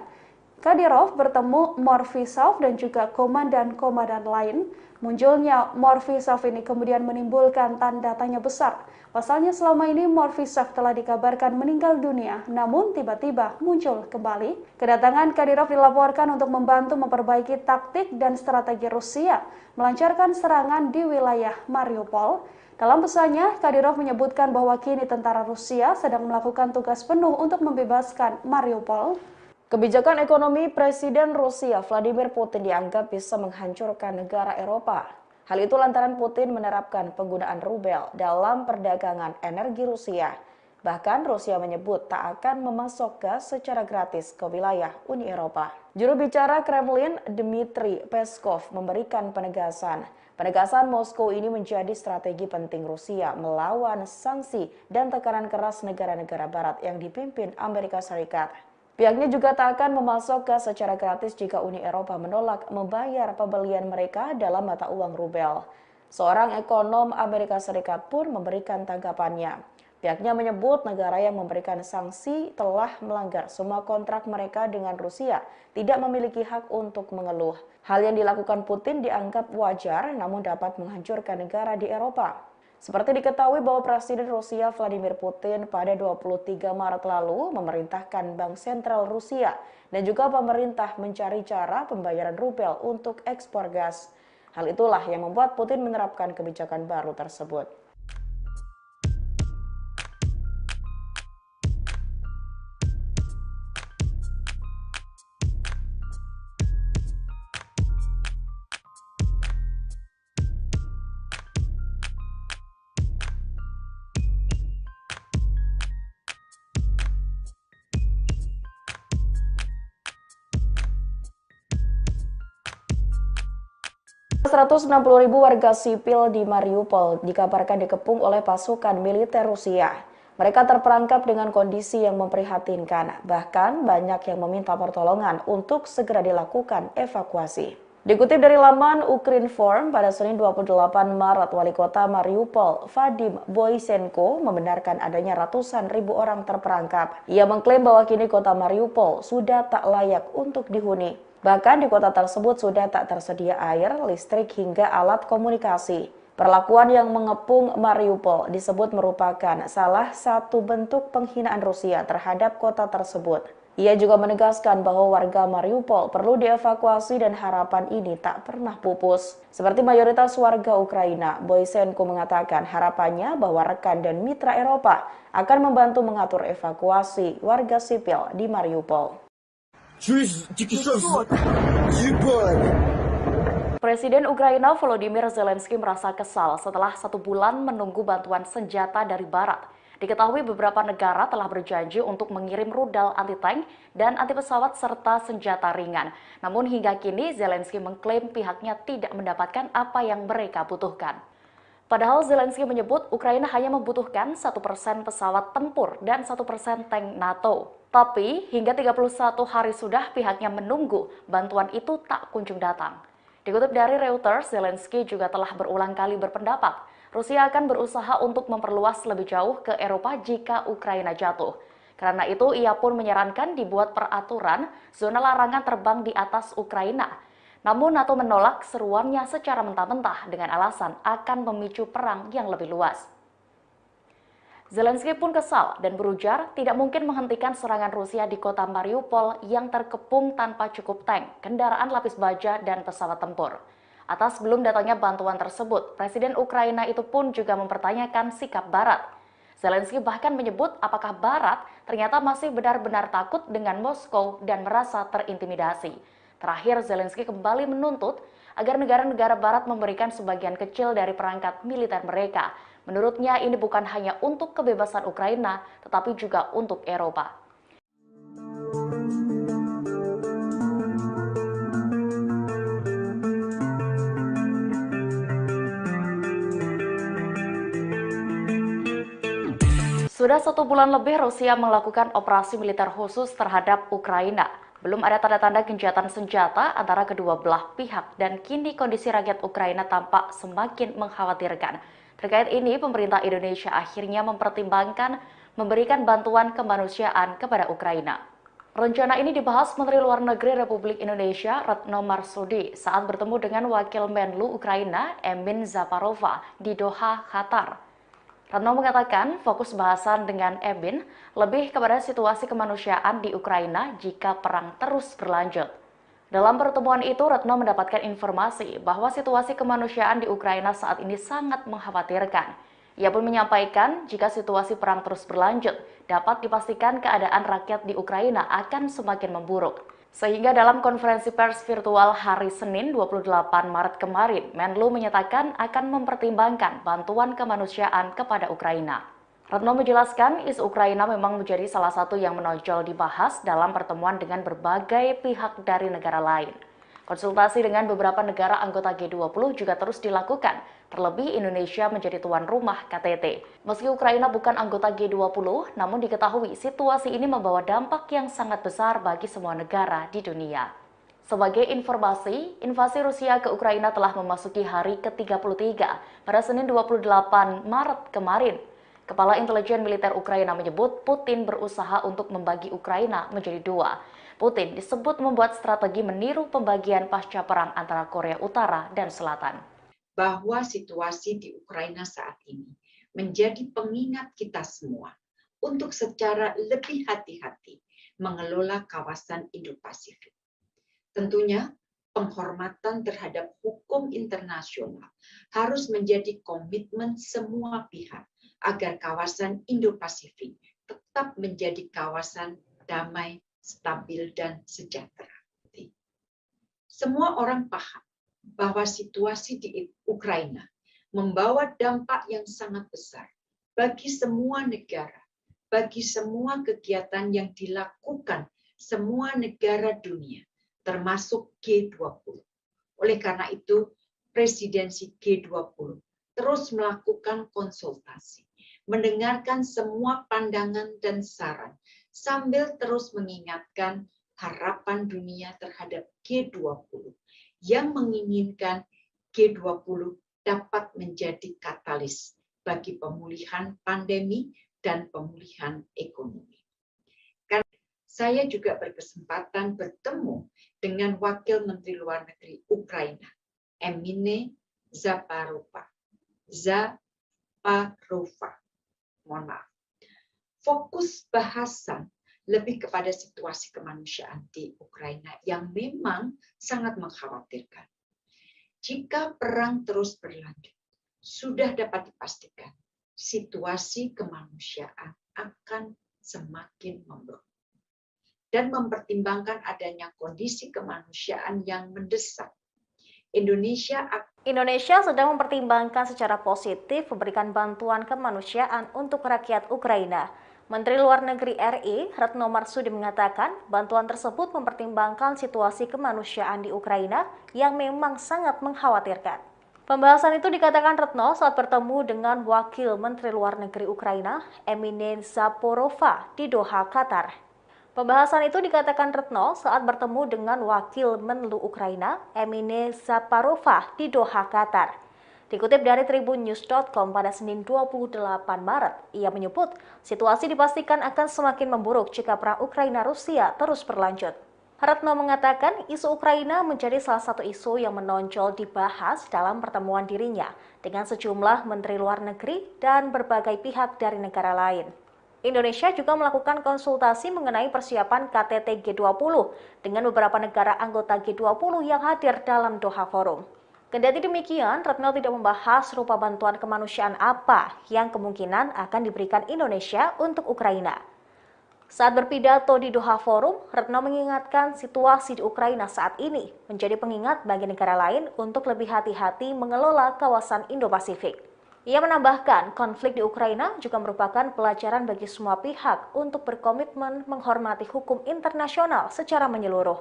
Kadyrov bertemu Morfisov dan juga komandan-komandan lain. Munculnya Morfisov ini kemudian menimbulkan tanda tanya besar. Pasalnya selama ini Morfisov telah dikabarkan meninggal dunia, namun tiba-tiba muncul kembali. Kedatangan Kadyrov dilaporkan untuk membantu memperbaiki taktik dan strategi Rusia melancarkan serangan di wilayah Mariupol. Dalam pesannya, Kadyrov menyebutkan bahwa kini tentara Rusia sedang melakukan tugas penuh untuk membebaskan Mariupol. Kebijakan ekonomi Presiden Rusia Vladimir Putin dianggap bisa menghancurkan negara Eropa. Hal itu lantaran Putin menerapkan penggunaan rubel dalam perdagangan energi Rusia. Bahkan Rusia menyebut tak akan memasok gas secara gratis ke wilayah Uni Eropa. Juru bicara Kremlin Dmitry Peskov memberikan penegasan Penegasan Moskow ini menjadi strategi penting Rusia melawan sanksi dan tekanan keras negara-negara barat yang dipimpin Amerika Serikat. Pihaknya juga tak akan memasok gas secara gratis jika Uni Eropa menolak membayar pembelian mereka dalam mata uang rubel. Seorang ekonom Amerika Serikat pun memberikan tanggapannya. Pihaknya menyebut negara yang memberikan sanksi telah melanggar semua kontrak mereka dengan Rusia, tidak memiliki hak untuk mengeluh. Hal yang dilakukan Putin dianggap wajar namun dapat menghancurkan negara di Eropa. Seperti diketahui bahwa Presiden Rusia Vladimir Putin pada 23 Maret lalu memerintahkan Bank Sentral Rusia dan juga pemerintah mencari cara pembayaran rubel untuk ekspor gas. Hal itulah yang membuat Putin menerapkan kebijakan baru tersebut. .160.000 warga sipil di Mariupol dikabarkan dikepung oleh pasukan militer Rusia. Mereka terperangkap dengan kondisi yang memprihatinkan, bahkan banyak yang meminta pertolongan untuk segera dilakukan evakuasi. Dikutip dari laman Ukrinform, pada Senin 28 Maret, Wali Kota Mariupol, Vadim Boysenko, membenarkan adanya ratusan ribu orang terperangkap. Ia mengklaim bahwa kini kota Mariupol sudah tak layak untuk dihuni. Bahkan di kota tersebut sudah tak tersedia air, listrik, hingga alat komunikasi. Perlakuan yang mengepung Mariupol disebut merupakan salah satu bentuk penghinaan Rusia terhadap kota tersebut. Ia juga menegaskan bahwa warga Mariupol perlu dievakuasi dan harapan ini tak pernah pupus. Seperti mayoritas warga Ukraina, Boysenko mengatakan harapannya bahwa rekan dan mitra Eropa akan membantu mengatur evakuasi warga sipil di Mariupol. Presiden Ukraina Volodymyr Zelensky merasa kesal setelah 1 bulan menunggu bantuan senjata dari Barat. Diketahui beberapa negara telah berjanji untuk mengirim rudal anti-tank dan anti-pesawat serta senjata ringan. Namun hingga kini Zelensky mengklaim pihaknya tidak mendapatkan apa yang mereka butuhkan. Padahal Zelensky menyebut Ukraina hanya membutuhkan 1% pesawat tempur dan 1% tank NATO. Tapi hingga 31 hari sudah pihaknya menunggu bantuan itu tak kunjung datang. Dikutip dari Reuters, Zelensky juga telah berulang kali berpendapat Rusia akan berusaha untuk memperluas lebih jauh ke Eropa jika Ukraina jatuh. Karena itu ia pun menyarankan dibuat peraturan zona larangan terbang di atas Ukraina. Namun NATO menolak seruannya secara mentah-mentah dengan alasan akan memicu perang yang lebih luas. Zelensky pun kesal dan berujar tidak mungkin menghentikan serangan Rusia di kota Mariupol yang terkepung tanpa cukup tank, kendaraan lapis baja, dan pesawat tempur. Atas belum datangnya bantuan tersebut, Presiden Ukraina itu pun juga mempertanyakan sikap Barat. Zelensky bahkan menyebut apakah Barat ternyata masih benar-benar takut dengan Moskow dan merasa terintimidasi. Terakhir, Zelensky kembali menuntut agar negara-negara Barat memberikan sebagian kecil dari perangkat militer mereka. Menurutnya ini bukan hanya untuk kebebasan Ukraina, tetapi juga untuk Eropa. Sudah 1 bulan lebih Rusia melakukan operasi militer khusus terhadap Ukraina. Belum ada tanda-tanda gencatan senjata antara kedua belah pihak dan kini kondisi rakyat Ukraina tampak semakin mengkhawatirkan. Terkait ini, pemerintah Indonesia akhirnya mempertimbangkan memberikan bantuan kemanusiaan kepada Ukraina. Rencana ini dibahas Menteri Luar Negeri Republik Indonesia Retno Marsudi saat bertemu dengan Wakil Menlu Ukraina Emin Zaparova di Doha, Qatar. Retno mengatakan fokus bahasan dengan Emin lebih kepada situasi kemanusiaan di Ukraina jika perang terus berlanjut. Dalam pertemuan itu, Retno mendapatkan informasi bahwa situasi kemanusiaan di Ukraina saat ini sangat mengkhawatirkan. Ia pun menyampaikan jika situasi perang terus berlanjut, dapat dipastikan keadaan rakyat di Ukraina akan semakin memburuk. Sehingga dalam konferensi pers virtual hari Senin 28 Maret kemarin, Menlu menyatakan akan mempertimbangkan bantuan kemanusiaan kepada Ukraina. Retno menjelaskan isu Ukraina memang menjadi salah satu yang menonjol dibahas dalam pertemuan dengan berbagai pihak dari negara lain. Konsultasi dengan beberapa negara anggota G20 juga terus dilakukan, terlebih Indonesia menjadi tuan rumah KTT. Meski Ukraina bukan anggota G20, namun diketahui situasi ini membawa dampak yang sangat besar bagi semua negara di dunia. Sebagai informasi, invasi Rusia ke Ukraina telah memasuki hari ke-33 pada Senin 28 Maret kemarin. Kepala Intelijen Militer Ukraina menyebut Putin berusaha untuk membagi Ukraina menjadi dua. Putin disebut membuat strategi meniru pembagian pasca perang antara Korea Utara dan Selatan. Bahwa situasi di Ukraina saat ini menjadi pengingat kita semua untuk secara lebih hati-hati mengelola kawasan Indo-Pasifik. Tentunya, penghormatan terhadap hukum internasional harus menjadi komitmen semua pihak agar kawasan Indo-Pasifik tetap menjadi kawasan damai, stabil, dan sejahtera. Semua orang paham bahwa situasi di Ukraina membawa dampak yang sangat besar bagi semua negara, bagi semua kegiatan yang dilakukan semua negara dunia, termasuk G20. Oleh karena itu, presidensi G20 terus melakukan konsultasi, mendengarkan semua pandangan dan saran, sambil terus mengingatkan harapan dunia terhadap G20 yang menginginkan G20 dapat menjadi katalis bagi pemulihan pandemi dan pemulihan ekonomi. Karena saya juga berkesempatan bertemu dengan Wakil Menteri Luar Negeri Ukraina, Emine Zaparova. Mohon maaf. Fokus bahasan lebih kepada situasi kemanusiaan di Ukraina yang memang sangat mengkhawatirkan. Jika perang terus berlanjut, sudah dapat dipastikan situasi kemanusiaan akan semakin memburuk. Dan mempertimbangkan adanya kondisi kemanusiaan yang mendesak, Indonesia sedang mempertimbangkan secara positif memberikan bantuan kemanusiaan untuk rakyat Ukraina. Menteri Luar Negeri RI, Retno Marsudi mengatakan bantuan tersebut mempertimbangkan situasi kemanusiaan di Ukraina yang memang sangat mengkhawatirkan. Pembahasan itu dikatakan Retno saat bertemu dengan Wakil Menteri Luar Negeri Ukraina, Emine Zaporova, di Doha, Qatar. Pembahasan itu dikatakan Retno saat bertemu dengan Wakil Menlu Ukraina, Emine Zaparova, di Doha, Qatar. Dikutip dari tribunnews.com pada Senin 28 Maret, ia menyebut situasi dipastikan akan semakin memburuk jika perang Ukraina-Rusia terus berlanjut. Retno mengatakan isu Ukraina menjadi salah satu isu yang menonjol dibahas dalam pertemuan dirinya dengan sejumlah menteri luar negeri dan berbagai pihak dari negara lain. Indonesia juga melakukan konsultasi mengenai persiapan KTT G20 dengan beberapa negara anggota G20 yang hadir dalam Doha Forum. Kendati demikian, Retno tidak membahas rupa bantuan kemanusiaan apa yang kemungkinan akan diberikan Indonesia untuk Ukraina. Saat berpidato di Doha Forum, Retno mengingatkan situasi di Ukraina saat ini menjadi pengingat bagi negara lain untuk lebih hati-hati mengelola kawasan Indo-Pasifik. Ia menambahkan, konflik di Ukraina juga merupakan pelajaran bagi semua pihak untuk berkomitmen menghormati hukum internasional secara menyeluruh.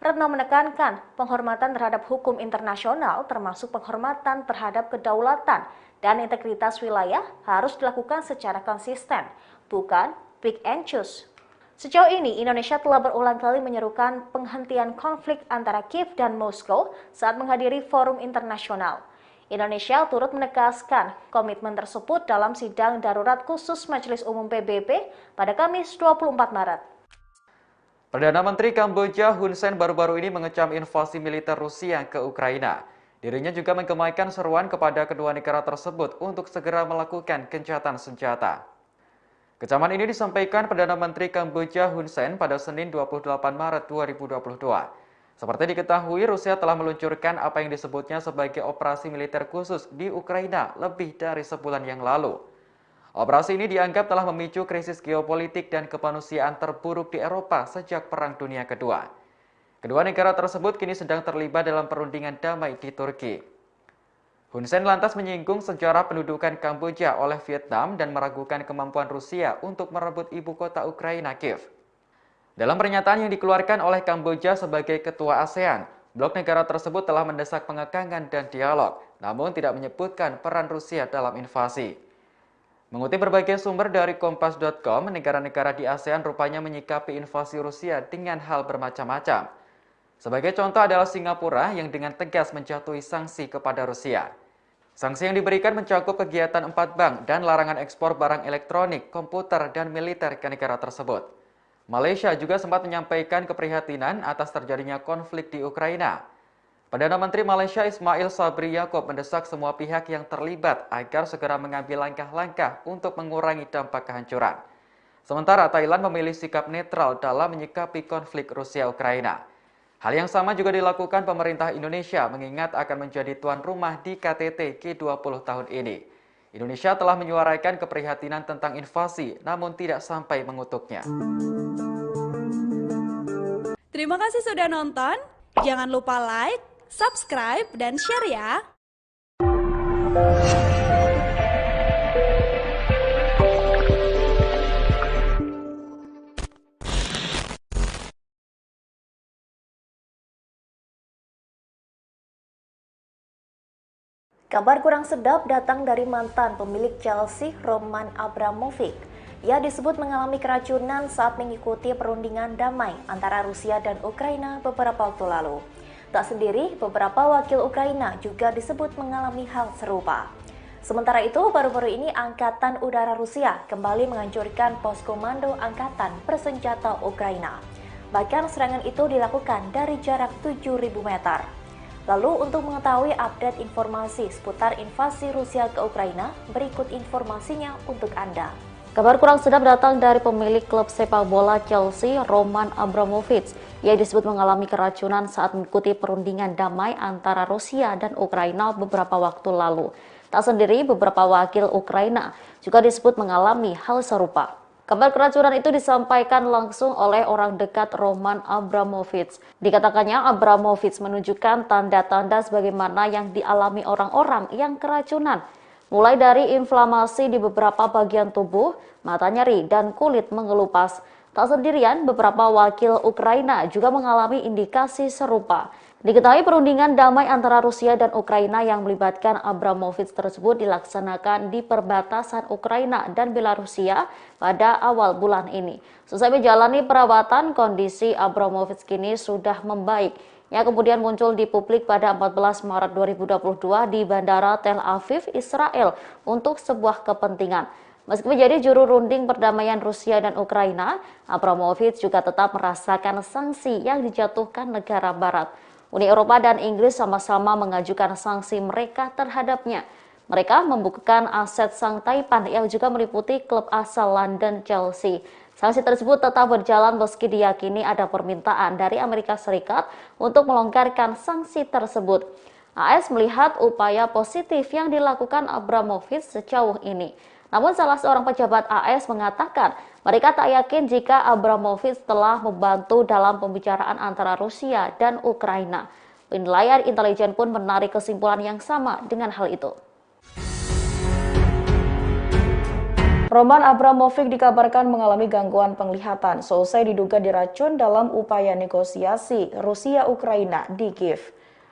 Retno menekankan, penghormatan terhadap hukum internasional termasuk penghormatan terhadap kedaulatan dan integritas wilayah harus dilakukan secara konsisten, bukan pick and choose. Sejauh ini, Indonesia telah berulang kali menyerukan penghentian konflik antara Kiev dan Moskow saat menghadiri forum internasional. Indonesia turut menegaskan komitmen tersebut dalam sidang darurat khusus Majelis Umum PBB pada Kamis 24 Maret. Perdana Menteri Kamboja Hun Sen baru-baru ini mengecam invasi militer Rusia ke Ukraina. Dirinya juga menggemaikan seruan kepada kedua negara tersebut untuk segera melakukan gencatan senjata. Kecaman ini disampaikan Perdana Menteri Kamboja Hun Sen pada Senin 28 Maret 2022. Seperti diketahui, Rusia telah meluncurkan apa yang disebutnya sebagai operasi militer khusus di Ukraina lebih dari sebulan yang lalu. Operasi ini dianggap telah memicu krisis geopolitik dan kemanusiaan terburuk di Eropa sejak Perang Dunia Kedua. Kedua negara tersebut kini sedang terlibat dalam perundingan damai di Turki. Hun Sen lantas menyinggung sejarah pendudukan Kamboja oleh Vietnam dan meragukan kemampuan Rusia untuk merebut ibu kota Ukraina, Kiev. Dalam pernyataan yang dikeluarkan oleh Kamboja sebagai Ketua ASEAN, Blok negara tersebut telah mendesak pengekangan dan dialog, namun tidak menyebutkan peran Rusia dalam invasi. Mengutip berbagai sumber dari Kompas.com, negara-negara di ASEAN rupanya menyikapi invasi Rusia dengan hal bermacam-macam. Sebagai contoh adalah Singapura yang dengan tegas menjatuhi sanksi kepada Rusia. Sanksi yang diberikan mencakup kegiatan 4 bank dan larangan ekspor barang elektronik, komputer, dan militer ke negara tersebut. Malaysia juga sempat menyampaikan keprihatinan atas terjadinya konflik di Ukraina. Perdana Menteri Malaysia Ismail Sabri Yaakob mendesak semua pihak yang terlibat agar segera mengambil langkah-langkah untuk mengurangi dampak kehancuran. Sementara Thailand memilih sikap netral dalam menyikapi konflik Rusia-Ukraina. Hal yang sama juga dilakukan pemerintah Indonesia mengingat akan menjadi tuan rumah di KTT G20 tahun ini. Indonesia telah menyuarakan keprihatinan tentang invasi namun tidak sampai mengutuknya. Terima kasih sudah nonton. Jangan lupa like, subscribe, dan share ya. Kabar kurang sedap datang dari mantan pemilik Chelsea, Roman Abramovich. Ia disebut mengalami keracunan saat mengikuti perundingan damai antara Rusia dan Ukraina beberapa waktu lalu. Tak sendiri, beberapa wakil Ukraina juga disebut mengalami hal serupa. Sementara itu, baru-baru ini Angkatan Udara Rusia kembali menghancurkan pos komando Angkatan Bersenjata Ukraina. Bahkan serangan itu dilakukan dari jarak 7.000 meter. Lalu untuk mengetahui update informasi seputar invasi Rusia ke Ukraina, berikut informasinya untuk Anda. Kabar kurang sedap datang dari pemilik klub sepak bola Chelsea, Roman Abramovich. Ia disebut mengalami keracunan saat mengikuti perundingan damai antara Rusia dan Ukraina beberapa waktu lalu. Tak sendiri, beberapa wakil Ukraina juga disebut mengalami hal serupa. Kabar keracunan itu disampaikan langsung oleh orang dekat Roman Abramovich. Dikatakannya Abramovich menunjukkan tanda-tanda sebagaimana yang dialami orang-orang yang keracunan. Mulai dari inflamasi di beberapa bagian tubuh, mata nyeri, dan kulit mengelupas. Tak sendirian, beberapa wakil Ukraina juga mengalami indikasi serupa. Diketahui perundingan damai antara Rusia dan Ukraina yang melibatkan Abramovich tersebut dilaksanakan di perbatasan Ukraina dan Belarusia pada awal bulan ini. Selesai menjalani perawatan, kondisi Abramovich kini sudah membaik. Ia kemudian muncul di publik pada 14 Maret 2022 di Bandara Tel Aviv, Israel untuk sebuah kepentingan. Meski menjadi juru runding perdamaian Rusia dan Ukraina, Abramovich juga tetap merasakan sanksi yang dijatuhkan negara barat. Uni Eropa dan Inggris sama-sama mengajukan sanksi mereka terhadapnya. Mereka membukukan aset sang Taipan yang juga meliputi klub asal London Chelsea. Sanksi tersebut tetap berjalan meski diyakini ada permintaan dari Amerika Serikat untuk melonggarkan sanksi tersebut. AS melihat upaya positif yang dilakukan Abramovich sejauh ini. Namun salah seorang pejabat AS mengatakan mereka tak yakin jika Abramovich telah membantu dalam pembicaraan antara Rusia dan Ukraina. Penilaian intelijen pun menarik kesimpulan yang sama dengan hal itu. Roman Abramovich dikabarkan mengalami gangguan penglihatan seusai diduga diracun dalam upaya negosiasi Rusia-Ukraina di Kiev.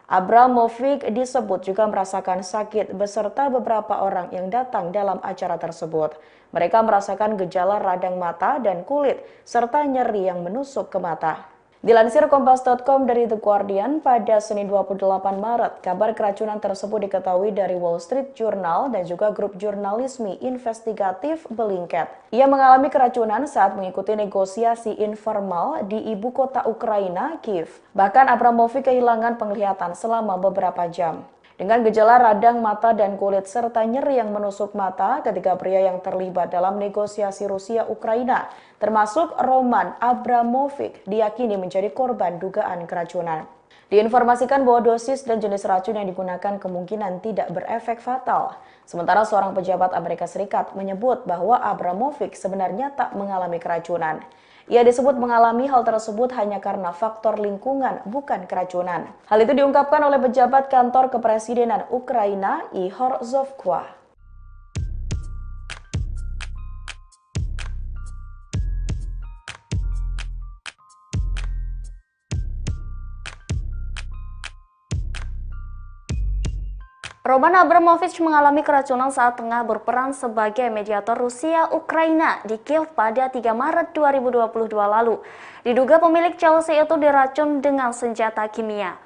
Abramovich disebut juga merasakan sakit beserta beberapa orang yang datang dalam acara tersebut. Mereka merasakan gejala radang mata dan kulit, serta nyeri yang menusuk ke mata. Dilansir Kompas.com dari The Guardian pada Senin 28 Maret, kabar keracunan tersebut diketahui dari Wall Street Journal dan juga grup jurnalisme investigatif Bellingcat. Ia mengalami keracunan saat mengikuti negosiasi informal di ibu kota Ukraina, Kiev. Bahkan Abramovich kehilangan penglihatan selama beberapa jam. Dengan gejala radang mata dan kulit serta nyeri yang menusuk mata, ketiga pria yang terlibat dalam negosiasi Rusia-Ukraina, termasuk Roman Abramovich, diyakini menjadi korban dugaan keracunan. Diinformasikan bahwa dosis dan jenis racun yang digunakan kemungkinan tidak berefek fatal. Sementara seorang pejabat Amerika Serikat menyebut bahwa Abramovich sebenarnya tak mengalami keracunan. Ia disebut mengalami hal tersebut hanya karena faktor lingkungan, bukan keracunan. Hal itu diungkapkan oleh pejabat kantor kepresidenan Ukraina, Ihor Zovko. Roman Abramovich mengalami keracunan saat tengah berperan sebagai mediator Rusia-Ukraina di Kiev pada 3 Maret 2022 lalu. Diduga pemilik Chelsea itu diracun dengan senjata kimia.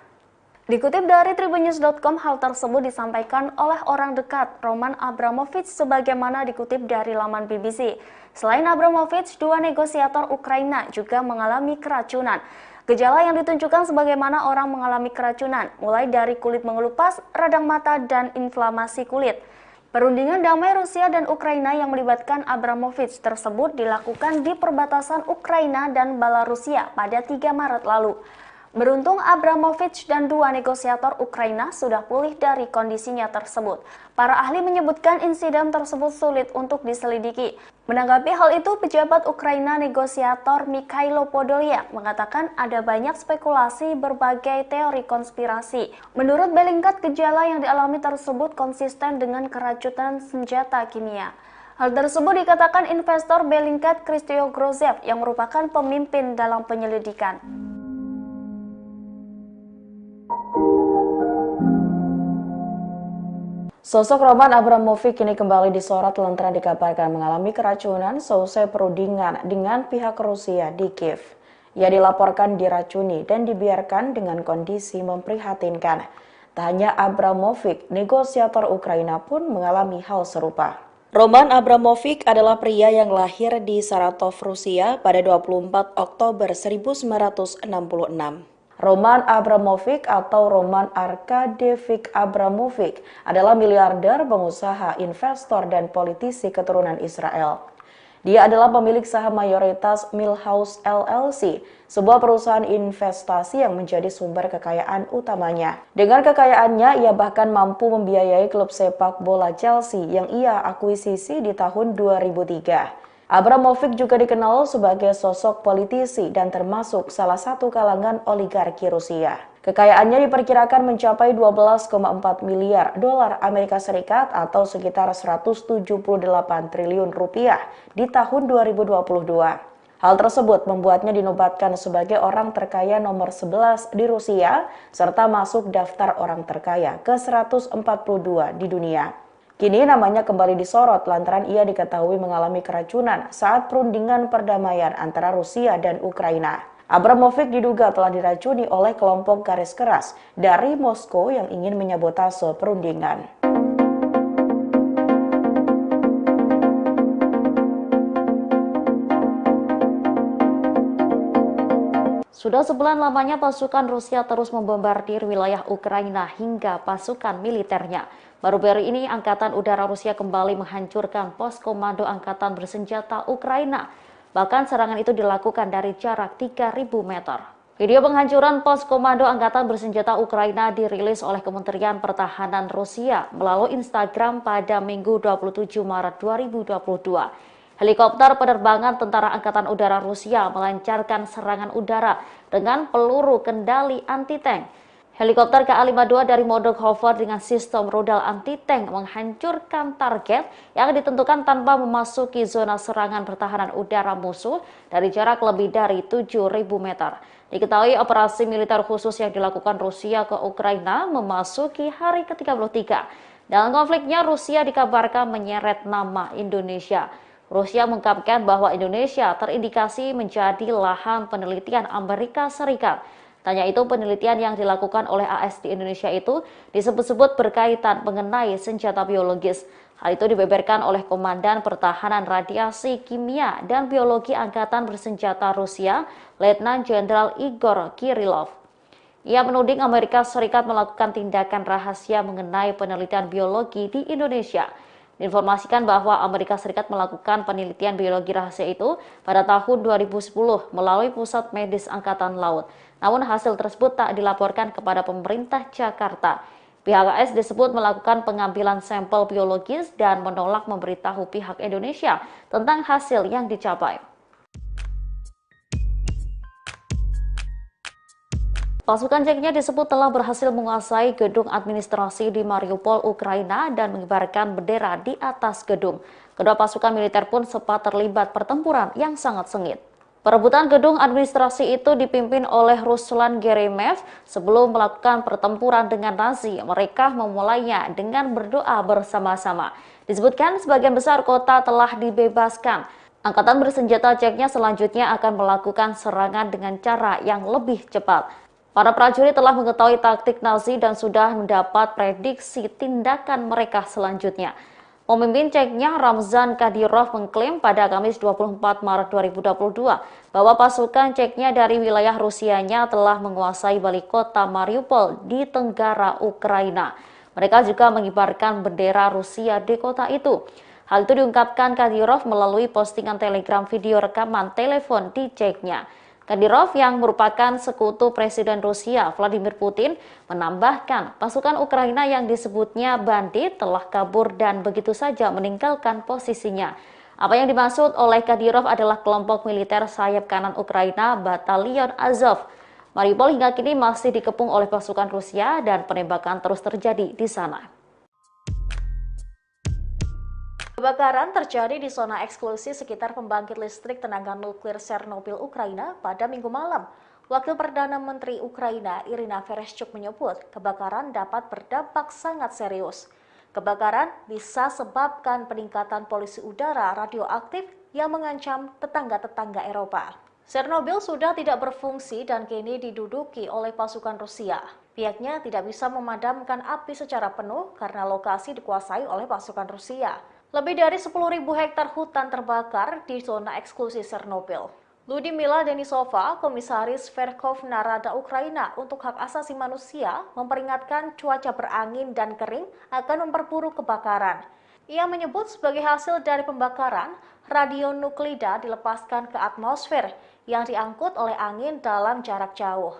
Dikutip dari tribunnews.com, hal tersebut disampaikan oleh orang dekat Roman Abramovich sebagaimana dikutip dari laman BBC. Selain Abramovich, dua negosiator Ukraina juga mengalami keracunan. Gejala yang ditunjukkan sebagaimana orang mengalami keracunan, mulai dari kulit mengelupas, radang mata, dan inflamasi kulit. Perundingan damai Rusia dan Ukraina yang melibatkan Abramovich tersebut dilakukan di perbatasan Ukraina dan Belarusia pada 3 Maret lalu. Beruntung Abramovich dan dua negosiator Ukraina sudah pulih dari kondisinya tersebut. Para ahli menyebutkan insiden tersebut sulit untuk diselidiki. Menanggapi hal itu, pejabat Ukraina negosiator Mikhailo Podolyak mengatakan ada banyak spekulasi berbagai teori konspirasi. Menurut Bellingcat, gejala yang dialami tersebut konsisten dengan keracunan senjata kimia. Hal tersebut dikatakan investor Bellingcat Kristio Grozev yang merupakan pemimpin dalam penyelidikan. Sosok Roman Abramovich kini kembali disorot lantaran dikabarkan mengalami keracunan seusai perundingan dengan pihak Rusia di Kiev. Ia dilaporkan diracuni dan dibiarkan dengan kondisi memprihatinkan. Tak hanya Abramovich, negosiator Ukraina pun mengalami hal serupa. Roman Abramovich adalah pria yang lahir di Saratov, Rusia pada 24 Oktober 1966. Roman Abramovich atau Roman Arkadevich Abramovich adalah miliarder, pengusaha, investor, dan politisi keturunan Israel. Dia adalah pemilik saham mayoritas Millhouse LLC, sebuah perusahaan investasi yang menjadi sumber kekayaan utamanya. Dengan kekayaannya, ia bahkan mampu membiayai klub sepak bola Chelsea yang ia akuisisi di tahun 2003. Abramovich juga dikenal sebagai sosok politisi dan termasuk salah satu kalangan oligarki Rusia. Kekayaannya diperkirakan mencapai 12,4 miliar dolar Amerika Serikat atau sekitar 178 triliun rupiah di tahun 2022. Hal tersebut membuatnya dinobatkan sebagai orang terkaya nomor 11 di Rusia serta masuk daftar orang terkaya ke-142 di dunia. Kini namanya kembali disorot lantaran ia diketahui mengalami keracunan saat perundingan perdamaian antara Rusia dan Ukraina. Abramovich diduga telah diracuni oleh kelompok garis keras dari Moskow yang ingin menyabotase perundingan. Sudah sebulan lamanya pasukan Rusia terus membombardir wilayah Ukraina hingga pasukan militernya. Baru-baru ini Angkatan Udara Rusia kembali menghancurkan pos komando Angkatan Bersenjata Ukraina. Bahkan serangan itu dilakukan dari jarak 3.000 meter. Video penghancuran pos komando Angkatan Bersenjata Ukraina dirilis oleh Kementerian Pertahanan Rusia melalui Instagram pada Minggu 27 Maret 2022. Helikopter penerbangan Tentara Angkatan Udara Rusia melancarkan serangan udara dengan peluru kendali anti-tank. Helikopter KA-52 dari model hover dengan sistem rudal anti-tank menghancurkan target yang ditentukan tanpa memasuki zona serangan pertahanan udara musuh dari jarak lebih dari 7.000 meter. Diketahui operasi militer khusus yang dilakukan Rusia ke Ukraina memasuki hari ke-33. Dalam konfliknya, Rusia dikabarkan menyeret nama Indonesia. Rusia mengungkapkan bahwa Indonesia terindikasi menjadi lahan penelitian Amerika Serikat. Tanya itu, penelitian yang dilakukan oleh AS di Indonesia itu disebut-sebut berkaitan mengenai senjata biologis. Hal itu dibeberkan oleh Komandan Pertahanan Radiasi Kimia dan Biologi Angkatan Bersenjata Rusia, Letnan Jenderal Igor Kirillov. Ia menuding Amerika Serikat melakukan tindakan rahasia mengenai penelitian biologi di Indonesia. Diinformasikan bahwa Amerika Serikat melakukan penelitian biologi rahasia itu pada tahun 2010 melalui Pusat Medis Angkatan Laut. Namun hasil tersebut tak dilaporkan kepada pemerintah Jakarta. Pihak AS disebut melakukan pengambilan sampel biologis dan menolak memberitahu pihak Indonesia tentang hasil yang dicapai. Pasukan Ceknya disebut telah berhasil menguasai gedung administrasi di Mariupol, Ukraina dan mengibarkan bendera di atas gedung. Kedua pasukan militer pun sempat terlibat pertempuran yang sangat sengit. Perebutan gedung administrasi itu dipimpin oleh Ruslan Geremev. Sebelum melakukan pertempuran dengan Nazi, mereka memulainya dengan berdoa bersama-sama. Disebutkan sebagian besar kota telah dibebaskan. Angkatan bersenjata Ceknya selanjutnya akan melakukan serangan dengan cara yang lebih cepat. Para prajurit telah mengetahui taktik Nazi dan sudah mendapat prediksi tindakan mereka selanjutnya. Pemimpin Ceknya Ramzan Kadyrov mengklaim pada Kamis 24 Maret 2022 bahwa pasukan Ceknya dari wilayah Rusianya telah menguasai balik kota Mariupol di tenggara Ukraina. Mereka juga mengibarkan bendera Rusia di kota itu. Hal itu diungkapkan Kadyrov melalui postingan Telegram video rekaman telepon di Ceknya. Kadyrov yang merupakan sekutu Presiden Rusia Vladimir Putin menambahkan pasukan Ukraina yang disebutnya bandit telah kabur dan begitu saja meninggalkan posisinya. Apa yang dimaksud oleh Kadyrov adalah kelompok militer sayap kanan Ukraina Batalion Azov. Mariupol hingga kini masih dikepung oleh pasukan Rusia dan penembakan terus terjadi di sana. Kebakaran terjadi di zona eksklusi sekitar pembangkit listrik tenaga nuklir Chernobyl, Ukraina pada Minggu malam. Wakil Perdana Menteri Ukraina Irina Vereshchuk menyebut kebakaran dapat berdampak sangat serius. Kebakaran bisa sebabkan peningkatan polusi udara radioaktif yang mengancam tetangga-tetangga Eropa. Chernobyl sudah tidak berfungsi dan kini diduduki oleh pasukan Rusia. Pihaknya tidak bisa memadamkan api secara penuh karena lokasi dikuasai oleh pasukan Rusia. Lebih dari 10.000 hektar hutan terbakar di zona eksklusi Chernobyl. Ludmila Denisova, Komisaris Verkhovna Rada Ukraina untuk Hak Asasi Manusia, memperingatkan cuaca berangin dan kering akan memperburuk kebakaran. Ia menyebut sebagai hasil dari pembakaran, radionuklida dilepaskan ke atmosfer yang diangkut oleh angin dalam jarak jauh.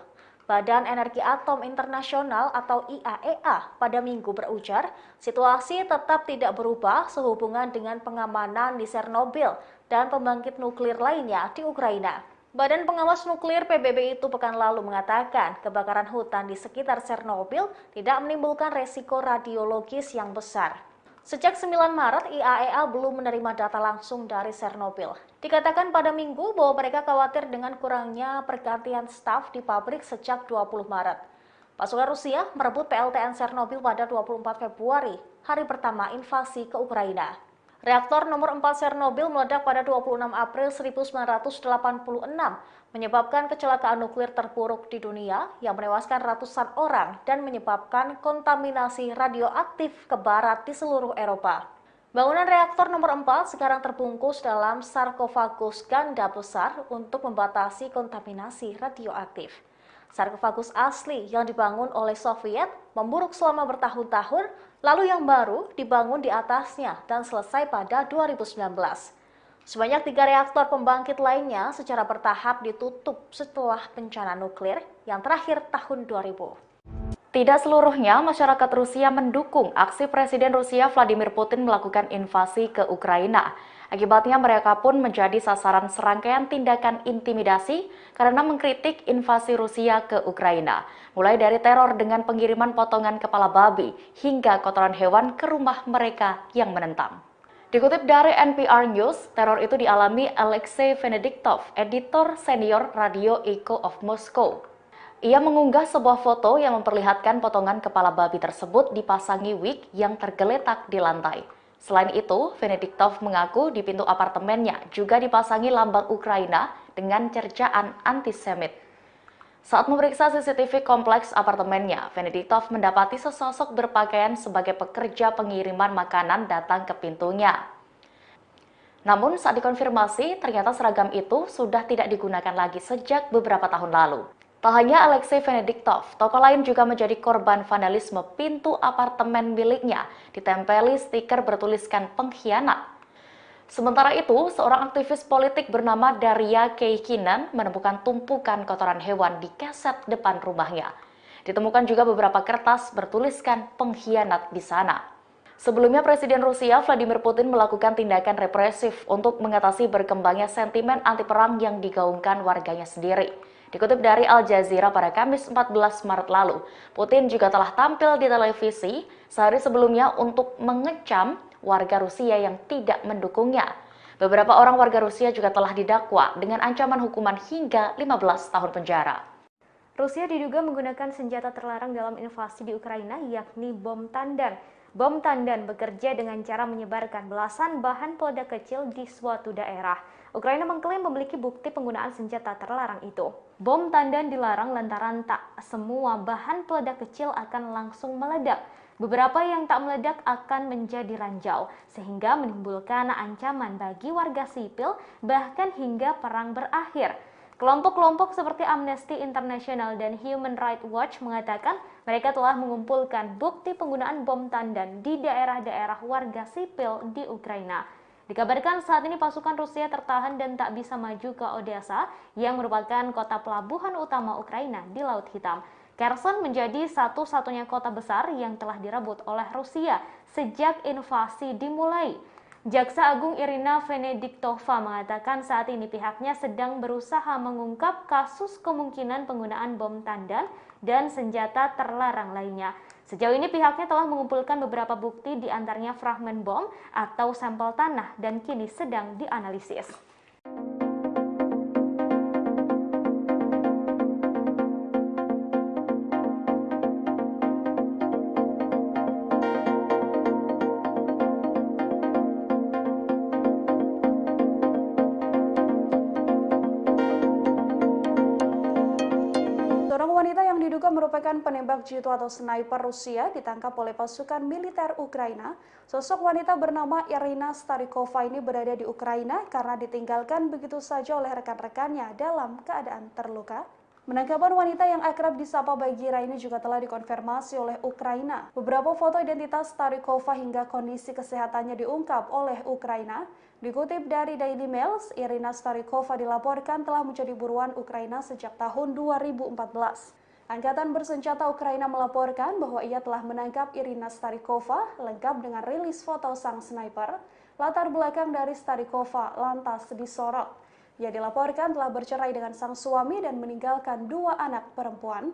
Badan Energi Atom Internasional atau IAEA pada Minggu berujar, situasi tetap tidak berubah sehubungan dengan pengamanan di Chernobyl dan pembangkit nuklir lainnya di Ukraina. Badan Pengawas Nuklir PBB itu pekan lalu mengatakan kebakaran hutan di sekitar Chernobyl tidak menimbulkan resiko radiologis yang besar. Sejak 9 Maret, IAEA belum menerima data langsung dari Chernobyl. Dikatakan pada Minggu bahwa mereka khawatir dengan kurangnya pergantian staf di pabrik sejak 20 Maret. Pasukan Rusia merebut PLTN Chernobyl pada 24 Februari, hari pertama invasi ke Ukraina. Reaktor nomor 4 Chernobyl meledak pada 26 April 1986, menyebabkan kecelakaan nuklir terburuk di dunia yang menewaskan ratusan orang dan menyebabkan kontaminasi radioaktif ke barat di seluruh Eropa. Bangunan reaktor nomor 4 sekarang terbungkus dalam sarkofagus ganda besar untuk membatasi kontaminasi radioaktif. Sarkofagus asli yang dibangun oleh Soviet memburuk selama bertahun-tahun, lalu yang baru dibangun di atasnya dan selesai pada 2019. Sebanyak 3 reaktor pembangkit lainnya secara bertahap ditutup setelah bencana nuklir yang terakhir tahun 2000. Tidak seluruhnya masyarakat Rusia mendukung aksi Presiden Rusia Vladimir Putin melakukan invasi ke Ukraina. Akibatnya mereka pun menjadi sasaran serangkaian tindakan intimidasi karena mengkritik invasi Rusia ke Ukraina. Mulai dari teror dengan pengiriman potongan kepala babi hingga kotoran hewan ke rumah mereka yang menentang. Dikutip dari NPR News, teror itu dialami Alexei Venediktov, editor senior Radio Echo of Moscow. Ia mengunggah sebuah foto yang memperlihatkan potongan kepala babi tersebut dipasangi wig yang tergeletak di lantai. Selain itu, Venediktov mengaku di pintu apartemennya juga dipasangi lambang Ukraina dengan cercaan antisemit. Saat memeriksa CCTV kompleks apartemennya, Venediktov mendapati sesosok berpakaian sebagai pekerja pengiriman makanan datang ke pintunya. Namun saat dikonfirmasi, ternyata seragam itu sudah tidak digunakan lagi sejak beberapa tahun lalu. Tak hanya Alexei Venediktov, tokoh lain juga menjadi korban vandalisme pintu apartemen miliknya, ditempeli stiker bertuliskan pengkhianat. Sementara itu, seorang aktivis politik bernama Daria Keikinen menemukan tumpukan kotoran hewan di keset depan rumahnya. Ditemukan juga beberapa kertas bertuliskan pengkhianat di sana. Sebelumnya, Presiden Rusia Vladimir Putin melakukan tindakan represif untuk mengatasi berkembangnya sentimen anti-perang yang digaungkan warganya sendiri. Dikutip dari Al Jazeera pada Kamis 14 Maret lalu, Putin juga telah tampil di televisi sehari sebelumnya untuk mengecam warga Rusia yang tidak mendukungnya. Beberapa orang warga Rusia juga telah didakwa dengan ancaman hukuman hingga 15 tahun penjara. Rusia diduga menggunakan senjata terlarang dalam invasi di Ukraina, yakni bom tandan. Bom tandan bekerja dengan cara menyebarkan belasan bahan peledak kecil di suatu daerah. Ukraina mengklaim memiliki bukti penggunaan senjata terlarang itu. Bom tandan dilarang lantaran tak semua bahan peledak kecil akan langsung meledak. Beberapa yang tak meledak akan menjadi ranjau, sehingga menimbulkan ancaman bagi warga sipil, bahkan hingga perang berakhir. Kelompok-kelompok seperti Amnesty International dan Human Rights Watch mengatakan mereka telah mengumpulkan bukti penggunaan bom tandan di daerah-daerah warga sipil di Ukraina. Dikabarkan saat ini pasukan Rusia tertahan dan tak bisa maju ke Odessa yang merupakan kota pelabuhan utama Ukraina di Laut Hitam. Kherson menjadi satu-satunya kota besar yang telah direbut oleh Rusia sejak invasi dimulai. Jaksa Agung Irina Venediktova mengatakan saat ini pihaknya sedang berusaha mengungkap kasus kemungkinan penggunaan bom tandan dan senjata terlarang lainnya. Sejauh ini pihaknya telah mengumpulkan beberapa bukti, di antaranya fragmen bom atau sampel tanah, dan kini sedang dianalisis. Wanita yang diduga merupakan penembak jitu atau sniper Rusia ditangkap oleh pasukan militer Ukraina. Sosok wanita bernama Irina Starikova ini berada di Ukraina karena ditinggalkan begitu saja oleh rekan-rekannya dalam keadaan terluka. Penangkapan wanita yang akrab disapa Bagira ini juga telah dikonfirmasi oleh Ukraina. Beberapa foto identitas Starikova hingga kondisi kesehatannya diungkap oleh Ukraina. Dikutip dari Daily Mail, Irina Starikova dilaporkan telah menjadi buruan Ukraina sejak tahun 2014. Angkatan bersenjata Ukraina melaporkan bahwa ia telah menangkap Irina Starikova lengkap dengan rilis foto sang sniper. Latar belakang dari Starikova lantas disorot. Ia dilaporkan telah bercerai dengan sang suami dan meninggalkan 2 anak perempuan.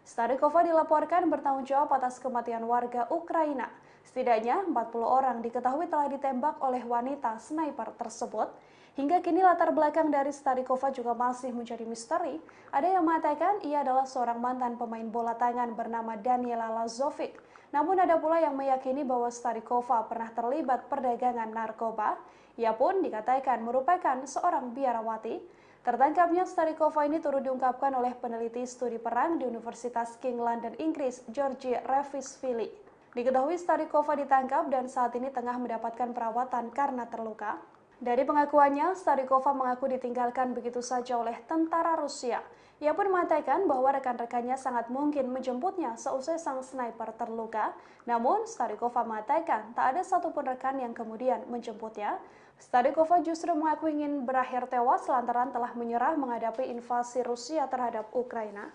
Starikova dilaporkan bertanggung jawab atas kematian warga Ukraina. Setidaknya 40 orang diketahui telah ditembak oleh wanita sniper tersebut. Hingga kini latar belakang dari Starikova juga masih menjadi misteri. Ada yang mengatakan ia adalah seorang mantan pemain bola tangan bernama Daniela Lazovic. Namun ada pula yang meyakini bahwa Starikova pernah terlibat perdagangan narkoba. Ia pun dikatakan merupakan seorang biarawati. Tertangkapnya Starikova ini turut diungkapkan oleh peneliti studi perang di Universitas King London, Inggris, Georgi Revishvili. Diketahui Starikova ditangkap dan saat ini tengah mendapatkan perawatan karena terluka. Dari pengakuannya, Starikova mengaku ditinggalkan begitu saja oleh tentara Rusia. Ia pun mengatakan bahwa rekan-rekannya sangat mungkin menjemputnya seusai sang sniper terluka. Namun, Starikova mengatakan tak ada satupun rekan yang kemudian menjemputnya. Starikova justru mengaku ingin berakhir tewas lantaran telah menyerah menghadapi invasi Rusia terhadap Ukraina.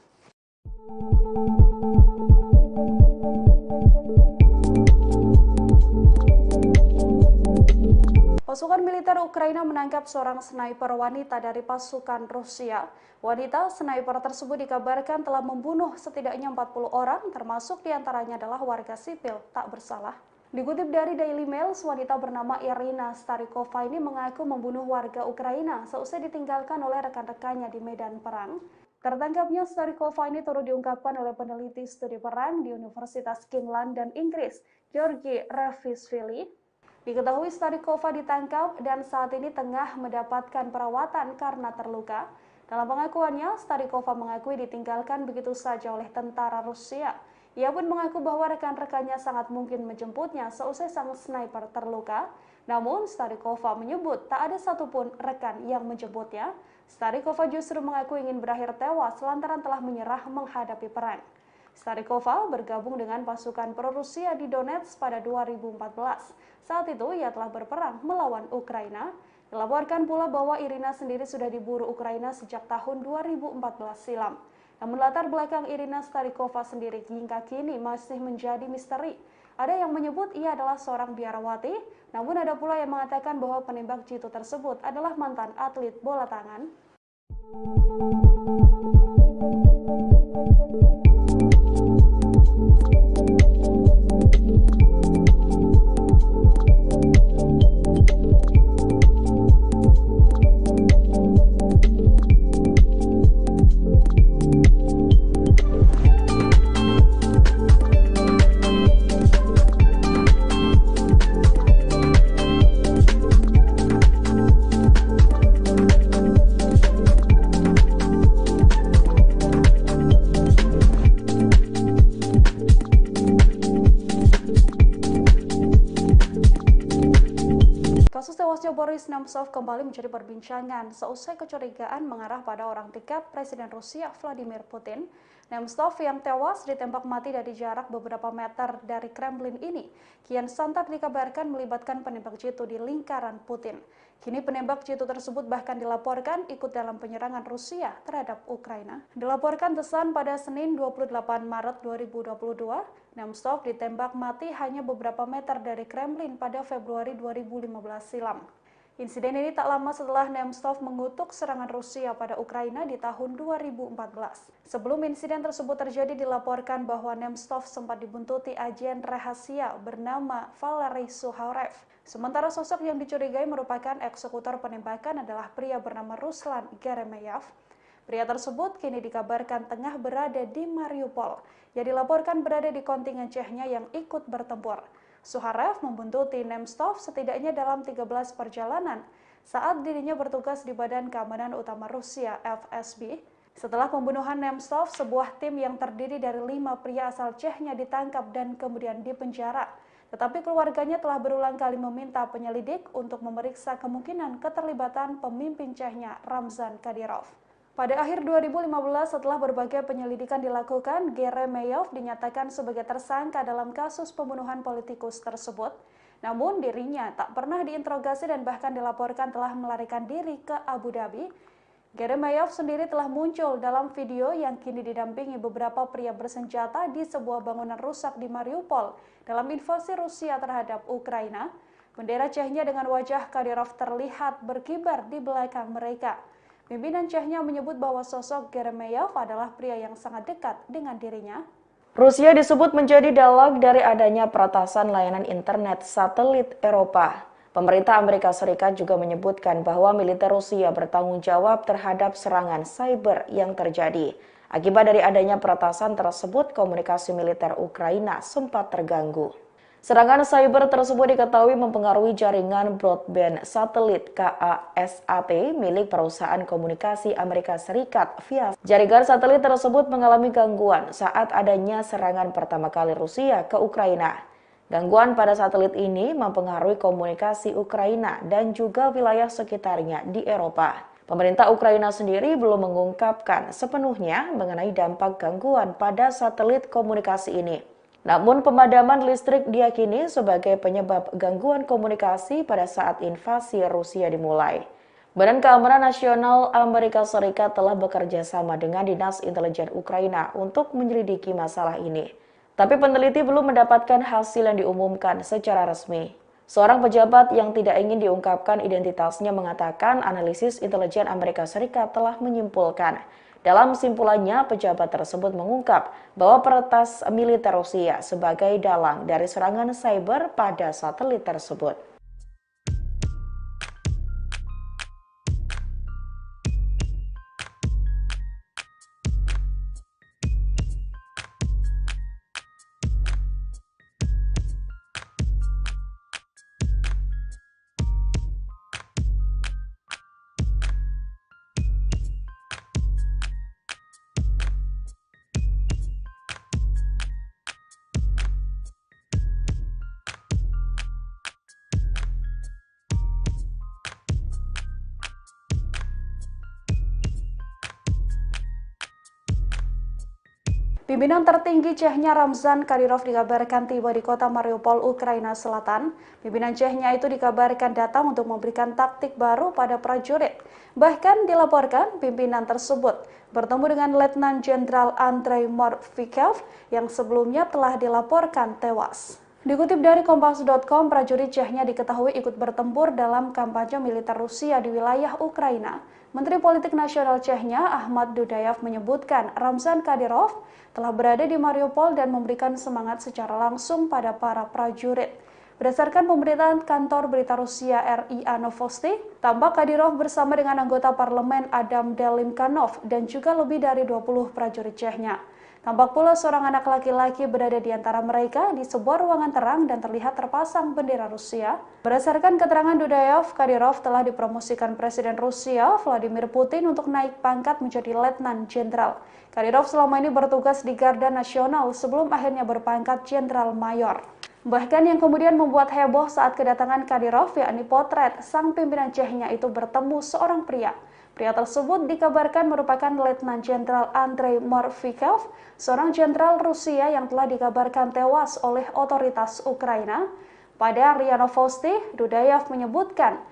Pasukan militer Ukraina menangkap seorang sniper wanita dari pasukan Rusia. Wanita sniper tersebut dikabarkan telah membunuh setidaknya 40 orang, termasuk diantaranya adalah warga sipil tak bersalah. Dikutip dari Daily Mail, wanita bernama Irina Starikova ini mengaku membunuh warga Ukraina seusai ditinggalkan oleh rekan-rekannya di medan perang. Tertangkapnya Starikova ini turut diungkapkan oleh peneliti studi perang di Universitas King London, Inggris, Georgi Revishvili. Diketahui Starikova ditangkap dan saat ini tengah mendapatkan perawatan karena terluka. Dalam pengakuannya, Starikova mengakui ditinggalkan begitu saja oleh tentara Rusia. Ia pun mengaku bahwa rekan-rekannya sangat mungkin menjemputnya seusai sang sniper terluka. Namun, Starikova menyebut tak ada satupun rekan yang menjemputnya. Starikova justru mengaku ingin berakhir tewas lantaran telah menyerah menghadapi perang. Starikova bergabung dengan pasukan pro-Rusia di Donetsk pada 2014. Saat itu ia telah berperang melawan Ukraina. Dilaporkan pula bahwa Irina sendiri sudah diburu Ukraina sejak tahun 2014 silam. Namun latar belakang Irina Starikova sendiri hingga kini masih menjadi misteri. Ada yang menyebut ia adalah seorang biarawati, namun ada pula yang mengatakan bahwa penembak jitu tersebut adalah mantan atlet bola tangan. Kasus tewasnya Boris Nemtsov kembali menjadi perbincangan seusai kecurigaan mengarah pada orang dekat Presiden Rusia Vladimir Putin. Nemtsov yang tewas ditembak mati dari jarak beberapa meter dari Kremlin ini kian santer dikabarkan melibatkan penembak jitu di lingkaran Putin. Kini penembak jitu tersebut bahkan dilaporkan ikut dalam penyerangan Rusia terhadap Ukraina. Dilaporkan Desan pada Senin 28 Maret 2022, Nemtsov ditembak mati hanya beberapa meter dari Kremlin pada Februari 2015 silam. Insiden ini tak lama setelah Nemtsov mengutuk serangan Rusia pada Ukraina di tahun 2014. Sebelum insiden tersebut terjadi, dilaporkan bahwa Nemtsov sempat dibuntuti agen rahasia bernama Valery Suharev. Sementara sosok yang dicurigai merupakan eksekutor penembakan adalah pria bernama Ruslan Geremeyev. Pria tersebut kini dikabarkan tengah berada di Mariupol, yang dilaporkan berada di kontingen Chechnya yang ikut bertempur. Suharev membuntuti Nemtsov setidaknya dalam 13 perjalanan saat dirinya bertugas di Badan Keamanan Utama Rusia (FSB). Setelah pembunuhan Nemtsov, sebuah tim yang terdiri dari 5 pria asal Chechnya ditangkap dan kemudian dipenjara. Tetapi keluarganya telah berulang kali meminta penyelidik untuk memeriksa kemungkinan keterlibatan pemimpin Chechnya Ramzan Kadyrov. Pada akhir 2015, setelah berbagai penyelidikan dilakukan, Geremeyev dinyatakan sebagai tersangka dalam kasus pembunuhan politikus tersebut. Namun dirinya tak pernah diinterogasi dan bahkan dilaporkan telah melarikan diri ke Abu Dhabi. Geremeyev sendiri telah muncul dalam video yang kini didampingi beberapa pria bersenjata di sebuah bangunan rusak di Mariupol dalam invasi Rusia terhadap Ukraina. Bendera Chechnya dengan wajah Kadyrov terlihat berkibar di belakang mereka. Pimpinan Chechnya menyebut bahwa sosok Geremeyev adalah pria yang sangat dekat dengan dirinya. Rusia disebut menjadi dalang dari adanya peretasan layanan internet satelit Eropa. Pemerintah Amerika Serikat juga menyebutkan bahwa militer Rusia bertanggung jawab terhadap serangan cyber yang terjadi. Akibat dari adanya peretasan tersebut, komunikasi militer Ukraina sempat terganggu. Serangan cyber tersebut diketahui mempengaruhi jaringan broadband satelit KASAT milik perusahaan komunikasi Amerika Serikat via jaringan satelit tersebut mengalami gangguan saat adanya serangan pertama kali Rusia ke Ukraina. Gangguan pada satelit ini mempengaruhi komunikasi Ukraina dan juga wilayah sekitarnya di Eropa. Pemerintah Ukraina sendiri belum mengungkapkan sepenuhnya mengenai dampak gangguan pada satelit komunikasi ini. Namun pemadaman listrik diyakini sebagai penyebab gangguan komunikasi pada saat invasi Rusia dimulai. Badan Keamanan Nasional Amerika Serikat telah bekerja sama dengan Dinas Intelijen Ukraina untuk menyelidiki masalah ini. Tapi peneliti belum mendapatkan hasil yang diumumkan secara resmi. Seorang pejabat yang tidak ingin diungkapkan identitasnya mengatakan analisis intelijen Amerika Serikat telah menyimpulkan. Dalam simpulannya, pejabat tersebut mengungkap bahwa peretas militer Rusia sebagai dalang dari serangan cyber pada satelit tersebut. Pimpinan tertinggi Chechnya Ramzan Kadyrov dikabarkan tiba di kota Mariupol, Ukraina Selatan. Pimpinan Chechnya itu dikabarkan datang untuk memberikan taktik baru pada prajurit. Bahkan dilaporkan pimpinan tersebut bertemu dengan Letnan Jenderal Andrei Morvikov yang sebelumnya telah dilaporkan tewas. Dikutip dari Kompas.com, prajurit Chechnya diketahui ikut bertempur dalam kampanye militer Rusia di wilayah Ukraina. Menteri Politik Nasional Chechnya Ahmad Dudayev menyebutkan Ramzan Kadyrov telah berada di Mariupol dan memberikan semangat secara langsung pada para prajurit. Berdasarkan pemberitaan kantor berita Rusia RIA Novosti, tampak Kadyrov bersama dengan anggota parlemen Adam Delimkanov dan juga lebih dari 20 prajurit Chechnya. Tampak pula seorang anak laki-laki berada di antara mereka di sebuah ruangan terang dan terlihat terpasang bendera Rusia. Berdasarkan keterangan Dudayev, Kadyrov telah dipromosikan Presiden Rusia Vladimir Putin untuk naik pangkat menjadi Letnan Jenderal. Kadyrov selama ini bertugas di Garda Nasional sebelum akhirnya berpangkat Jenderal Mayor. Bahkan yang kemudian membuat heboh saat kedatangan Kadyrov, yakni potret sang pimpinan Chechnya itu bertemu seorang pria. Pria tersebut dikabarkan merupakan Letnan Jenderal Andrei Morfikov, seorang jenderal Rusia yang telah dikabarkan tewas oleh otoritas Ukraina. Pada RIA Novosti, Dudayev menyebutkan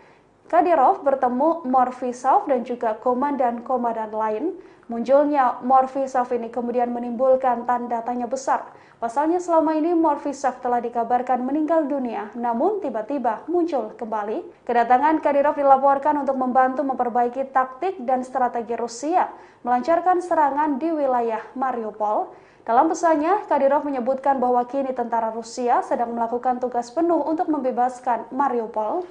Kadyrov bertemu Morfisov dan juga komandan-komandan lain. Munculnya Morfisov ini kemudian menimbulkan tanda tanya besar. Pasalnya selama ini Morfisov telah dikabarkan meninggal dunia, namun tiba-tiba muncul kembali. Kedatangan Kadyrov dilaporkan untuk membantu memperbaiki taktik dan strategi Rusia melancarkan serangan di wilayah Mariupol. Dalam pesannya, Kadyrov menyebutkan bahwa kini tentara Rusia sedang melakukan tugas penuh untuk membebaskan Mariupol.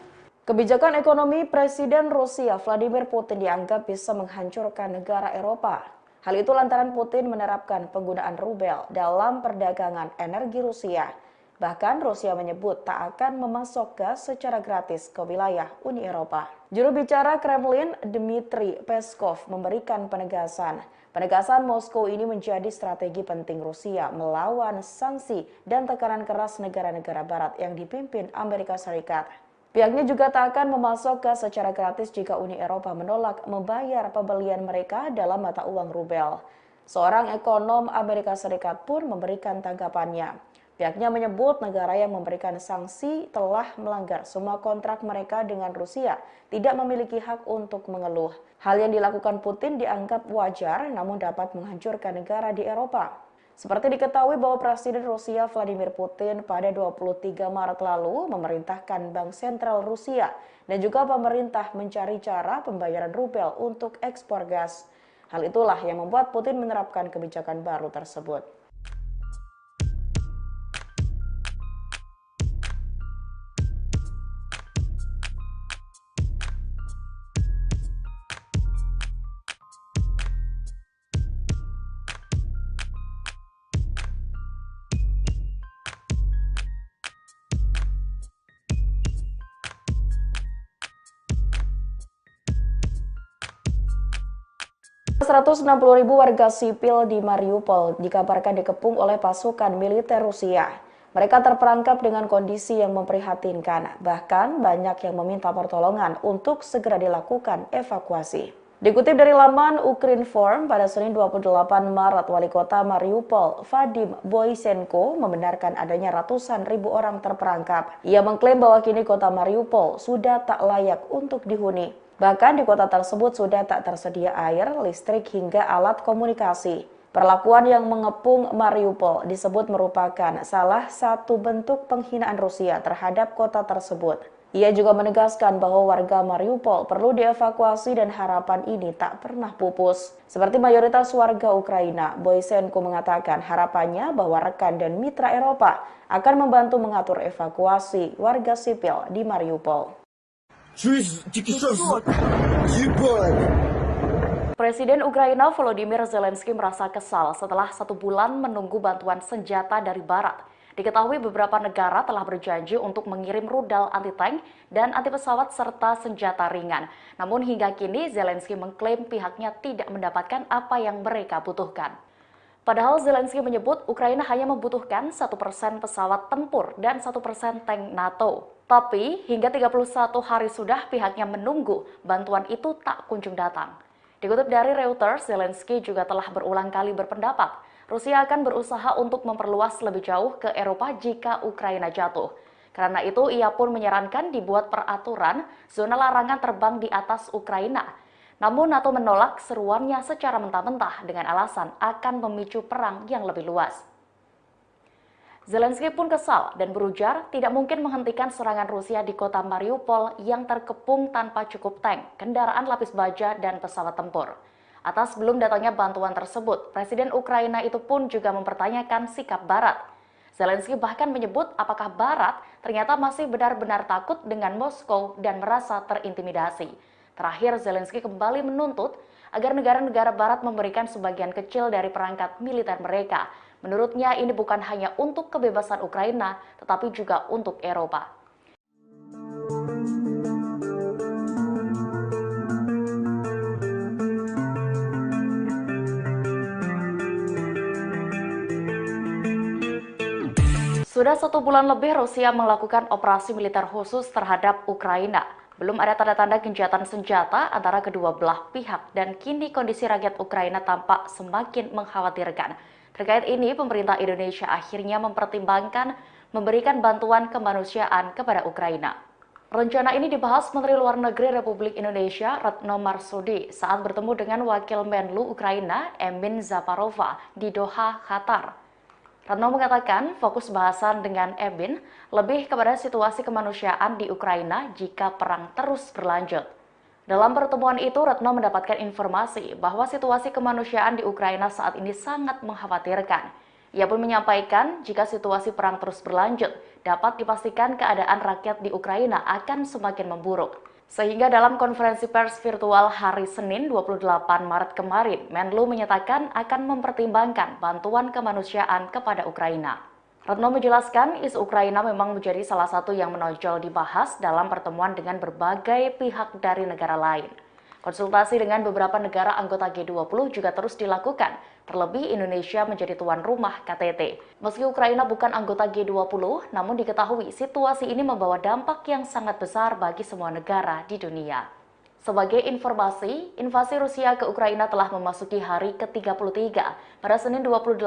Kebijakan ekonomi Presiden Rusia Vladimir Putin dianggap bisa menghancurkan negara Eropa. Hal itu lantaran Putin menerapkan penggunaan rubel dalam perdagangan energi Rusia. Bahkan Rusia menyebut tak akan memasok gas secara gratis ke wilayah Uni Eropa. Juru bicara Kremlin Dmitry Peskov memberikan penegasan. Penegasan Moskow ini menjadi strategi penting Rusia melawan sanksi dan tekanan keras negara-negara barat yang dipimpin Amerika Serikat. Pihaknya juga tak akan memasok gas secara gratis jika Uni Eropa menolak membayar pembelian mereka dalam mata uang rubel. Seorang ekonom Amerika Serikat pun memberikan tanggapannya. Pihaknya menyebut negara yang memberikan sanksi telah melanggar semua kontrak mereka dengan Rusia, tidak memiliki hak untuk mengeluh. Hal yang dilakukan Putin dianggap wajar namun dapat menghancurkan negara di Eropa. Seperti diketahui bahwa Presiden Rusia Vladimir Putin pada 23 Maret lalu memerintahkan Bank Sentral Rusia dan juga pemerintah mencari cara pembayaran rubel untuk ekspor gas. Hal itulah yang membuat Putin menerapkan kebijakan baru tersebut. ribu warga sipil di Mariupol dikabarkan dikepung oleh pasukan militer Rusia. Mereka terperangkap dengan kondisi yang memprihatinkan, bahkan banyak yang meminta pertolongan untuk segera dilakukan evakuasi. Dikutip dari laman Ukrinform, pada Senin 28 Maret, Wali Kota Mariupol, Vadim Boysenko, membenarkan adanya ratusan ribu orang terperangkap. Ia mengklaim bahwa kini kota Mariupol sudah tak layak untuk dihuni. Bahkan di kota tersebut sudah tak tersedia air, listrik, hingga alat komunikasi. Perlakuan yang mengepung Mariupol disebut merupakan salah satu bentuk penghinaan Rusia terhadap kota tersebut. Ia juga menegaskan bahwa warga Mariupol perlu dievakuasi dan harapan ini tak pernah pupus. Seperti mayoritas warga Ukraina, Boysenko mengatakan harapannya bahwa rekan dan mitra Eropa akan membantu mengatur evakuasi warga sipil di Mariupol. Presiden Ukraina Volodymyr Zelensky merasa kesal setelah 1 bulan menunggu bantuan senjata dari Barat. Diketahui beberapa negara telah berjanji untuk mengirim rudal anti-tank dan anti-pesawat serta senjata ringan. Namun hingga kini Zelensky mengklaim pihaknya tidak mendapatkan apa yang mereka butuhkan. Padahal Zelensky menyebut Ukraina hanya membutuhkan 1% pesawat tempur dan 1% tank NATO. Tapi hingga 31 hari sudah pihaknya menunggu bantuan itu tak kunjung datang. Dikutip dari Reuters, Zelensky juga telah berulang kali berpendapat Rusia akan berusaha untuk memperluas lebih jauh ke Eropa jika Ukraina jatuh. Karena itu ia pun menyarankan dibuat peraturan zona larangan terbang di atas Ukraina. Namun NATO menolak seruannya secara mentah-mentah dengan alasan akan memicu perang yang lebih luas. Zelensky pun kesal dan berujar tidak mungkin menghentikan serangan Rusia di kota Mariupol yang terkepung tanpa cukup tank, kendaraan lapis baja, dan pesawat tempur. Atas belum datangnya bantuan tersebut, Presiden Ukraina itu pun juga mempertanyakan sikap Barat. Zelensky bahkan menyebut apakah Barat ternyata masih benar-benar takut dengan Moskow dan merasa terintimidasi. Terakhir, Zelensky kembali menuntut agar negara-negara Barat memberikan sebagian kecil dari perangkat militer mereka. Menurutnya ini bukan hanya untuk kebebasan Ukraina, tetapi juga untuk Eropa. Sudah 1 bulan lebih Rusia melakukan operasi militer khusus terhadap Ukraina. Belum ada tanda-tanda gencatan senjata antara kedua belah pihak dan kini kondisi rakyat Ukraina tampak semakin mengkhawatirkan. Terkait ini, pemerintah Indonesia akhirnya mempertimbangkan memberikan bantuan kemanusiaan kepada Ukraina. Rencana ini dibahas Menteri Luar Negeri Republik Indonesia Retno Marsudi saat bertemu dengan Wakil Menlu Ukraina Emin Zaparova di Doha, Qatar. Retno mengatakan fokus bahasan dengan Emin lebih kepada situasi kemanusiaan di Ukraina jika perang terus berlanjut. Dalam pertemuan itu, Retno mendapatkan informasi bahwa situasi kemanusiaan di Ukraina saat ini sangat mengkhawatirkan. Ia pun menyampaikan jika situasi perang terus berlanjut, dapat dipastikan keadaan rakyat di Ukraina akan semakin memburuk. Sehingga dalam konferensi pers virtual hari Senin 28 Maret kemarin, Menlu menyatakan akan mempertimbangkan bantuan kemanusiaan kepada Ukraina. Retno menjelaskan isu Ukraina memang menjadi salah satu yang menonjol dibahas dalam pertemuan dengan berbagai pihak dari negara lain. Konsultasi dengan beberapa negara anggota G20 juga terus dilakukan, terlebih Indonesia menjadi tuan rumah KTT. Meski Ukraina bukan anggota G20, namun diketahui situasi ini membawa dampak yang sangat besar bagi semua negara di dunia. Sebagai informasi, invasi Rusia ke Ukraina telah memasuki hari ke-33 pada Senin 28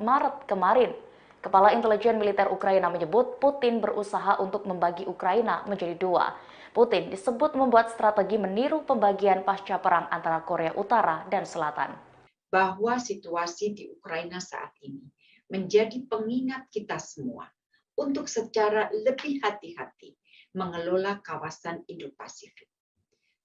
Maret kemarin. Kepala Intelijen Militer Ukraina menyebut Putin berusaha untuk membagi Ukraina menjadi dua. Putin disebut membuat strategi meniru pembagian pasca perang antara Korea Utara dan Selatan. Bahwa situasi di Ukraina saat ini menjadi pengingat kita semua untuk secara lebih hati-hati mengelola kawasan Indo-Pasifik.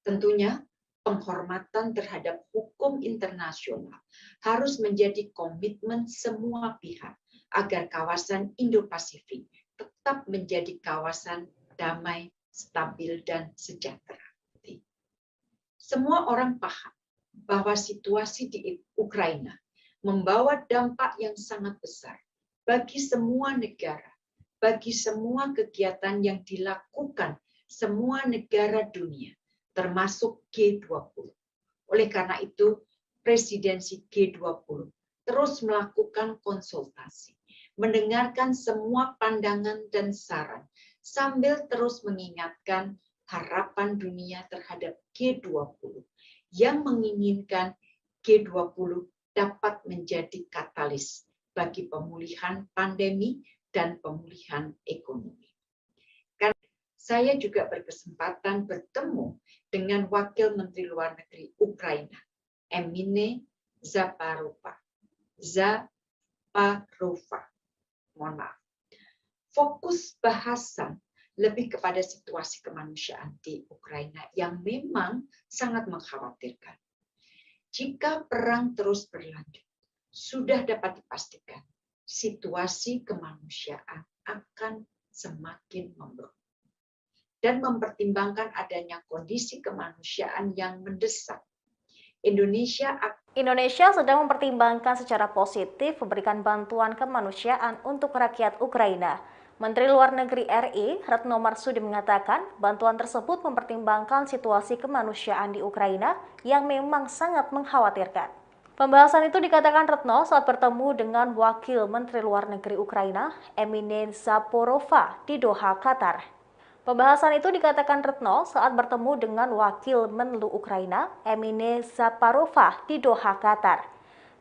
Tentunya penghormatan terhadap hukum internasional harus menjadi komitmen semua pihak agar kawasan Indo-Pasifik tetap menjadi kawasan damai, stabil, dan sejahtera. Semua orang paham bahwa situasi di Ukraina membawa dampak yang sangat besar bagi semua negara, bagi semua kegiatan yang dilakukan semua negara dunia, termasuk G20. Oleh karena itu, presidensi G20 terus melakukan konsultasi, mendengarkan semua pandangan dan saran, sambil terus mengingatkan harapan dunia terhadap G20 yang menginginkan G20 dapat menjadi katalis bagi pemulihan pandemi dan pemulihan ekonomi. Karena saya juga berkesempatan bertemu dengan Wakil Menteri Luar Negeri Ukraina, Emine Zaparova. Mohon maaf. Fokus bahasan lebih kepada situasi kemanusiaan di Ukraina yang memang sangat mengkhawatirkan. Jika perang terus berlanjut, sudah dapat dipastikan situasi kemanusiaan akan semakin memburuk. Dan mempertimbangkan adanya kondisi kemanusiaan yang mendesak. Indonesia sedang mempertimbangkan secara positif memberikan bantuan kemanusiaan untuk rakyat Ukraina. Menteri Luar Negeri RI, Retno Marsudi mengatakan bantuan tersebut mempertimbangkan situasi kemanusiaan di Ukraina yang memang sangat mengkhawatirkan. Pembahasan itu dikatakan Retno saat bertemu dengan Wakil Menteri Luar Negeri Ukraina, Emine Zaparova di Doha, Qatar. Pembahasan itu dikatakan Retno saat bertemu dengan Wakil Menlu Ukraina, Emine Zaparova di Doha, Qatar.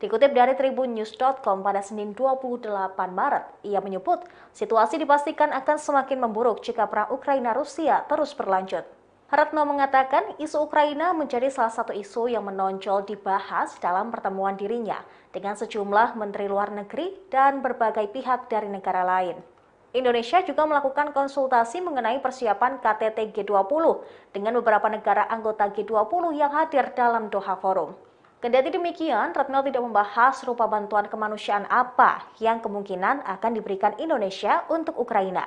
Dikutip dari tribunnews.com pada Senin 28 Maret, ia menyebut situasi dipastikan akan semakin memburuk jika perang Ukraina-Rusia terus berlanjut. Retno mengatakan isu Ukraina menjadi salah satu isu yang menonjol dibahas dalam pertemuan dirinya dengan sejumlah menteri luar negeri dan berbagai pihak dari negara lain. Indonesia juga melakukan konsultasi mengenai persiapan KTT G20 dengan beberapa negara anggota G20 yang hadir dalam Doha Forum. Kendati demikian, Retno tidak membahas rupa bantuan kemanusiaan apa yang kemungkinan akan diberikan Indonesia untuk Ukraina.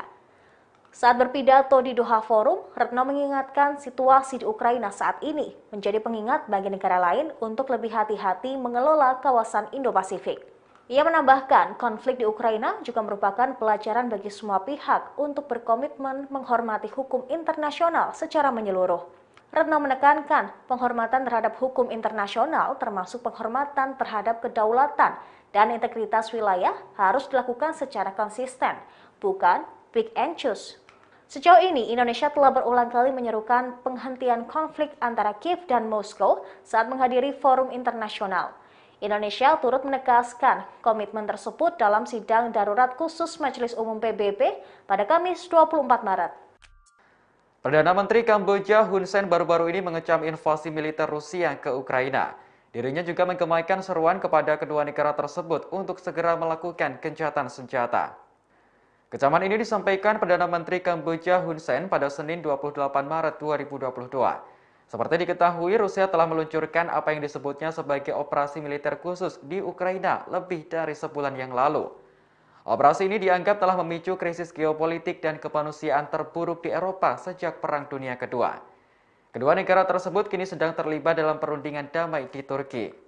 Saat berpidato di Doha Forum, Retno mengingatkan situasi di Ukraina saat ini menjadi pengingat bagi negara lain untuk lebih hati-hati mengelola kawasan Indo-Pasifik. Ia menambahkan, konflik di Ukraina juga merupakan pelajaran bagi semua pihak untuk berkomitmen menghormati hukum internasional secara menyeluruh. Retno menekankan penghormatan terhadap hukum internasional termasuk penghormatan terhadap kedaulatan dan integritas wilayah harus dilakukan secara konsisten bukan pick and choose. Sejauh ini, Indonesia telah berulang kali menyerukan penghentian konflik antara Kiev dan Moskow saat menghadiri forum internasional. Indonesia turut menegaskan komitmen tersebut dalam sidang darurat khusus Majelis Umum PBB pada Kamis 24 Maret. Perdana Menteri Kamboja Hun Sen baru-baru ini mengecam invasi militer Rusia ke Ukraina. Dirinya juga menggemaikan seruan kepada kedua negara tersebut untuk segera melakukan gencatan senjata. Kecaman ini disampaikan Perdana Menteri Kamboja Hun Sen pada Senin 28 Maret 2022. Seperti diketahui, Rusia telah meluncurkan apa yang disebutnya sebagai operasi militer khusus di Ukraina lebih dari sebulan yang lalu. Operasi ini dianggap telah memicu krisis geopolitik dan kemanusiaan terburuk di Eropa sejak Perang Dunia Kedua. Kedua negara tersebut kini sedang terlibat dalam perundingan damai di Turki.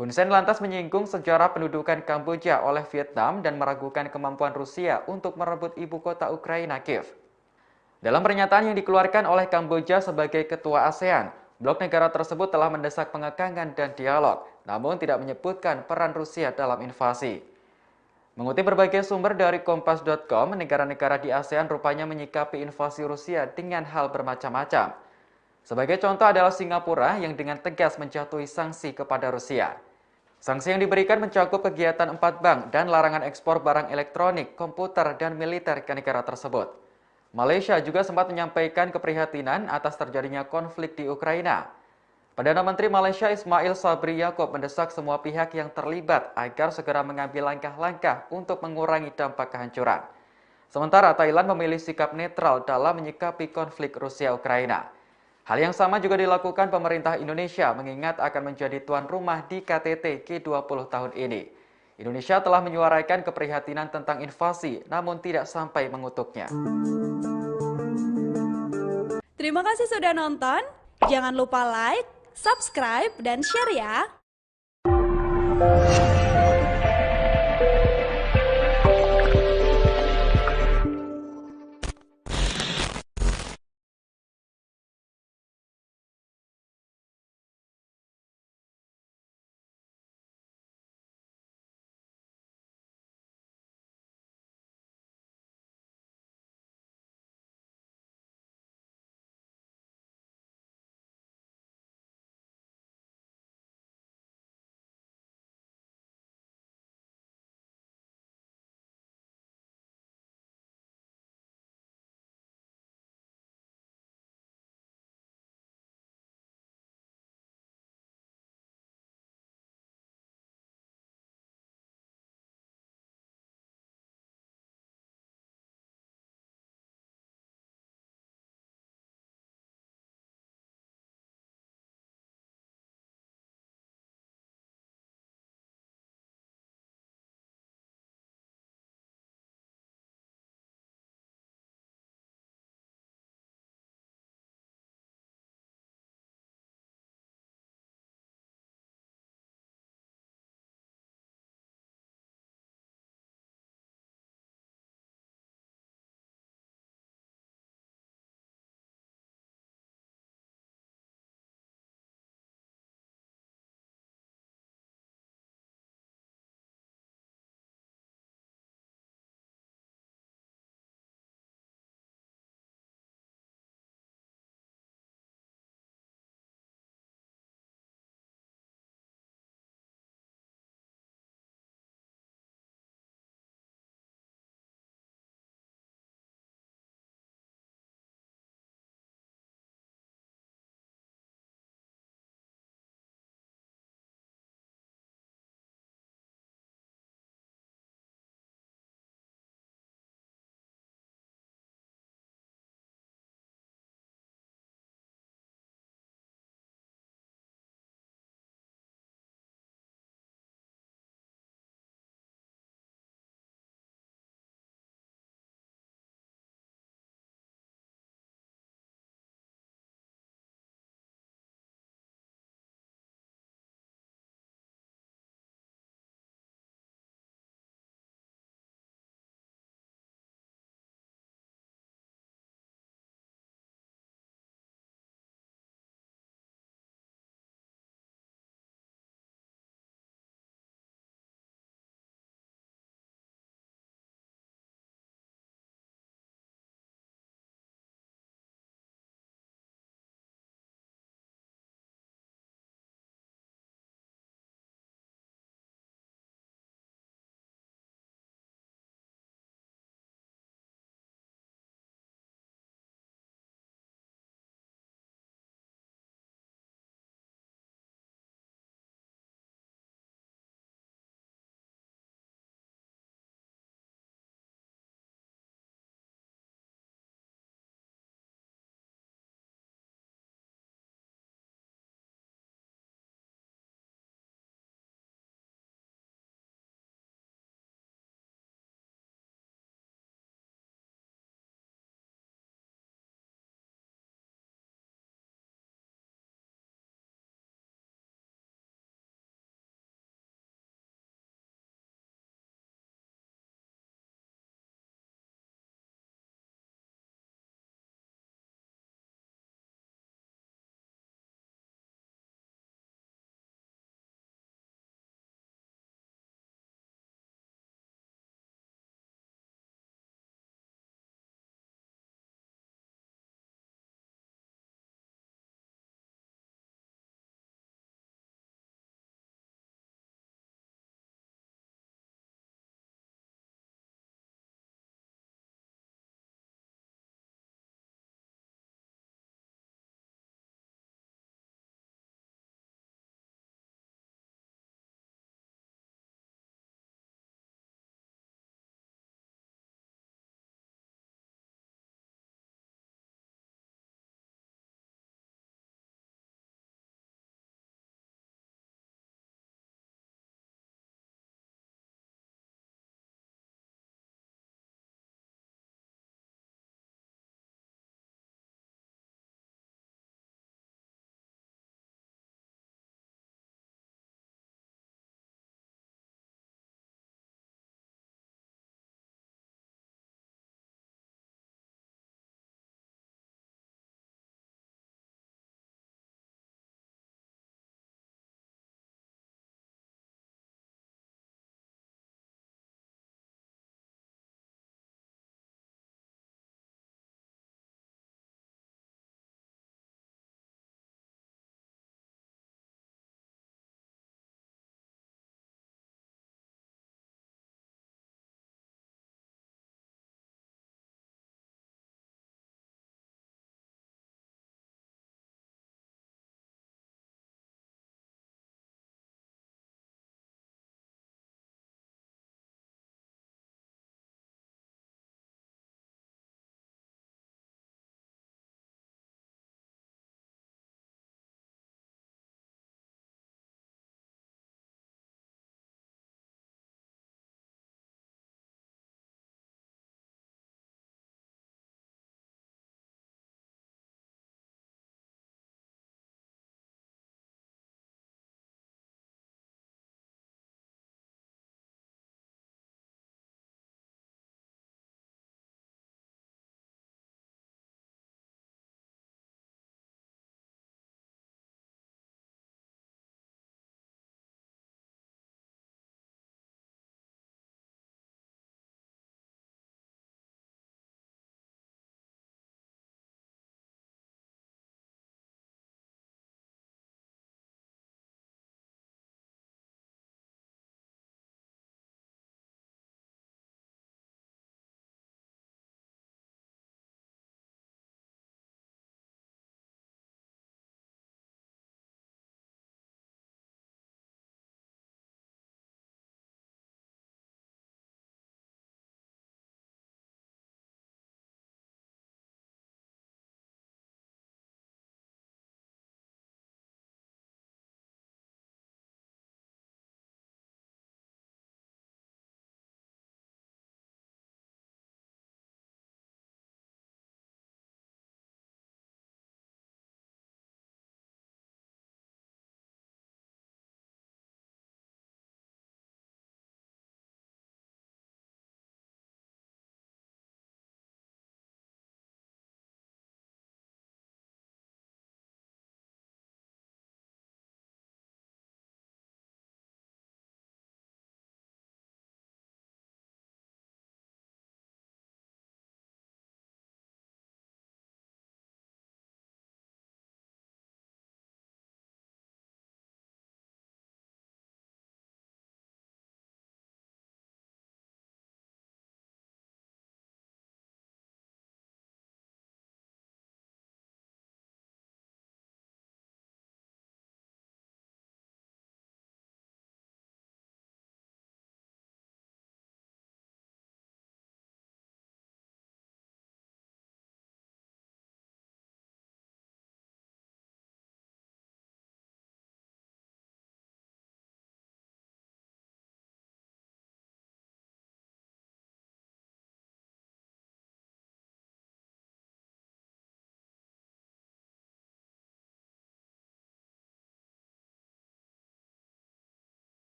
Hun Sen lantas menyinggung sejarah pendudukan Kamboja oleh Vietnam dan meragukan kemampuan Rusia untuk merebut ibu kota Ukraina, Kiev. Dalam pernyataan yang dikeluarkan oleh Kamboja sebagai ketua ASEAN, blok negara tersebut telah mendesak pengekangan dan dialog, namun tidak menyebutkan peran Rusia dalam invasi. Mengutip berbagai sumber dari Kompas.com, negara-negara di ASEAN rupanya menyikapi invasi Rusia dengan hal bermacam-macam. Sebagai contoh adalah Singapura yang dengan tegas menjatuhi sanksi kepada Rusia. Sanksi yang diberikan mencakup kegiatan 4 bank dan larangan ekspor barang elektronik, komputer, dan militer ke negara tersebut. Malaysia juga sempat menyampaikan keprihatinan atas terjadinya konflik di Ukraina. Perdana Menteri Malaysia Ismail Sabri Yaakob mendesak semua pihak yang terlibat agar segera mengambil langkah-langkah untuk mengurangi dampak kehancuran. Sementara Thailand memilih sikap netral dalam menyikapi konflik Rusia-Ukraina. Hal yang sama juga dilakukan pemerintah Indonesia mengingat akan menjadi tuan rumah di KTT G20 tahun ini. Indonesia telah menyuarakan keprihatinan tentang invasi namun tidak sampai mengutuknya. Terima kasih sudah nonton. Jangan lupa like, subscribe, dan share ya.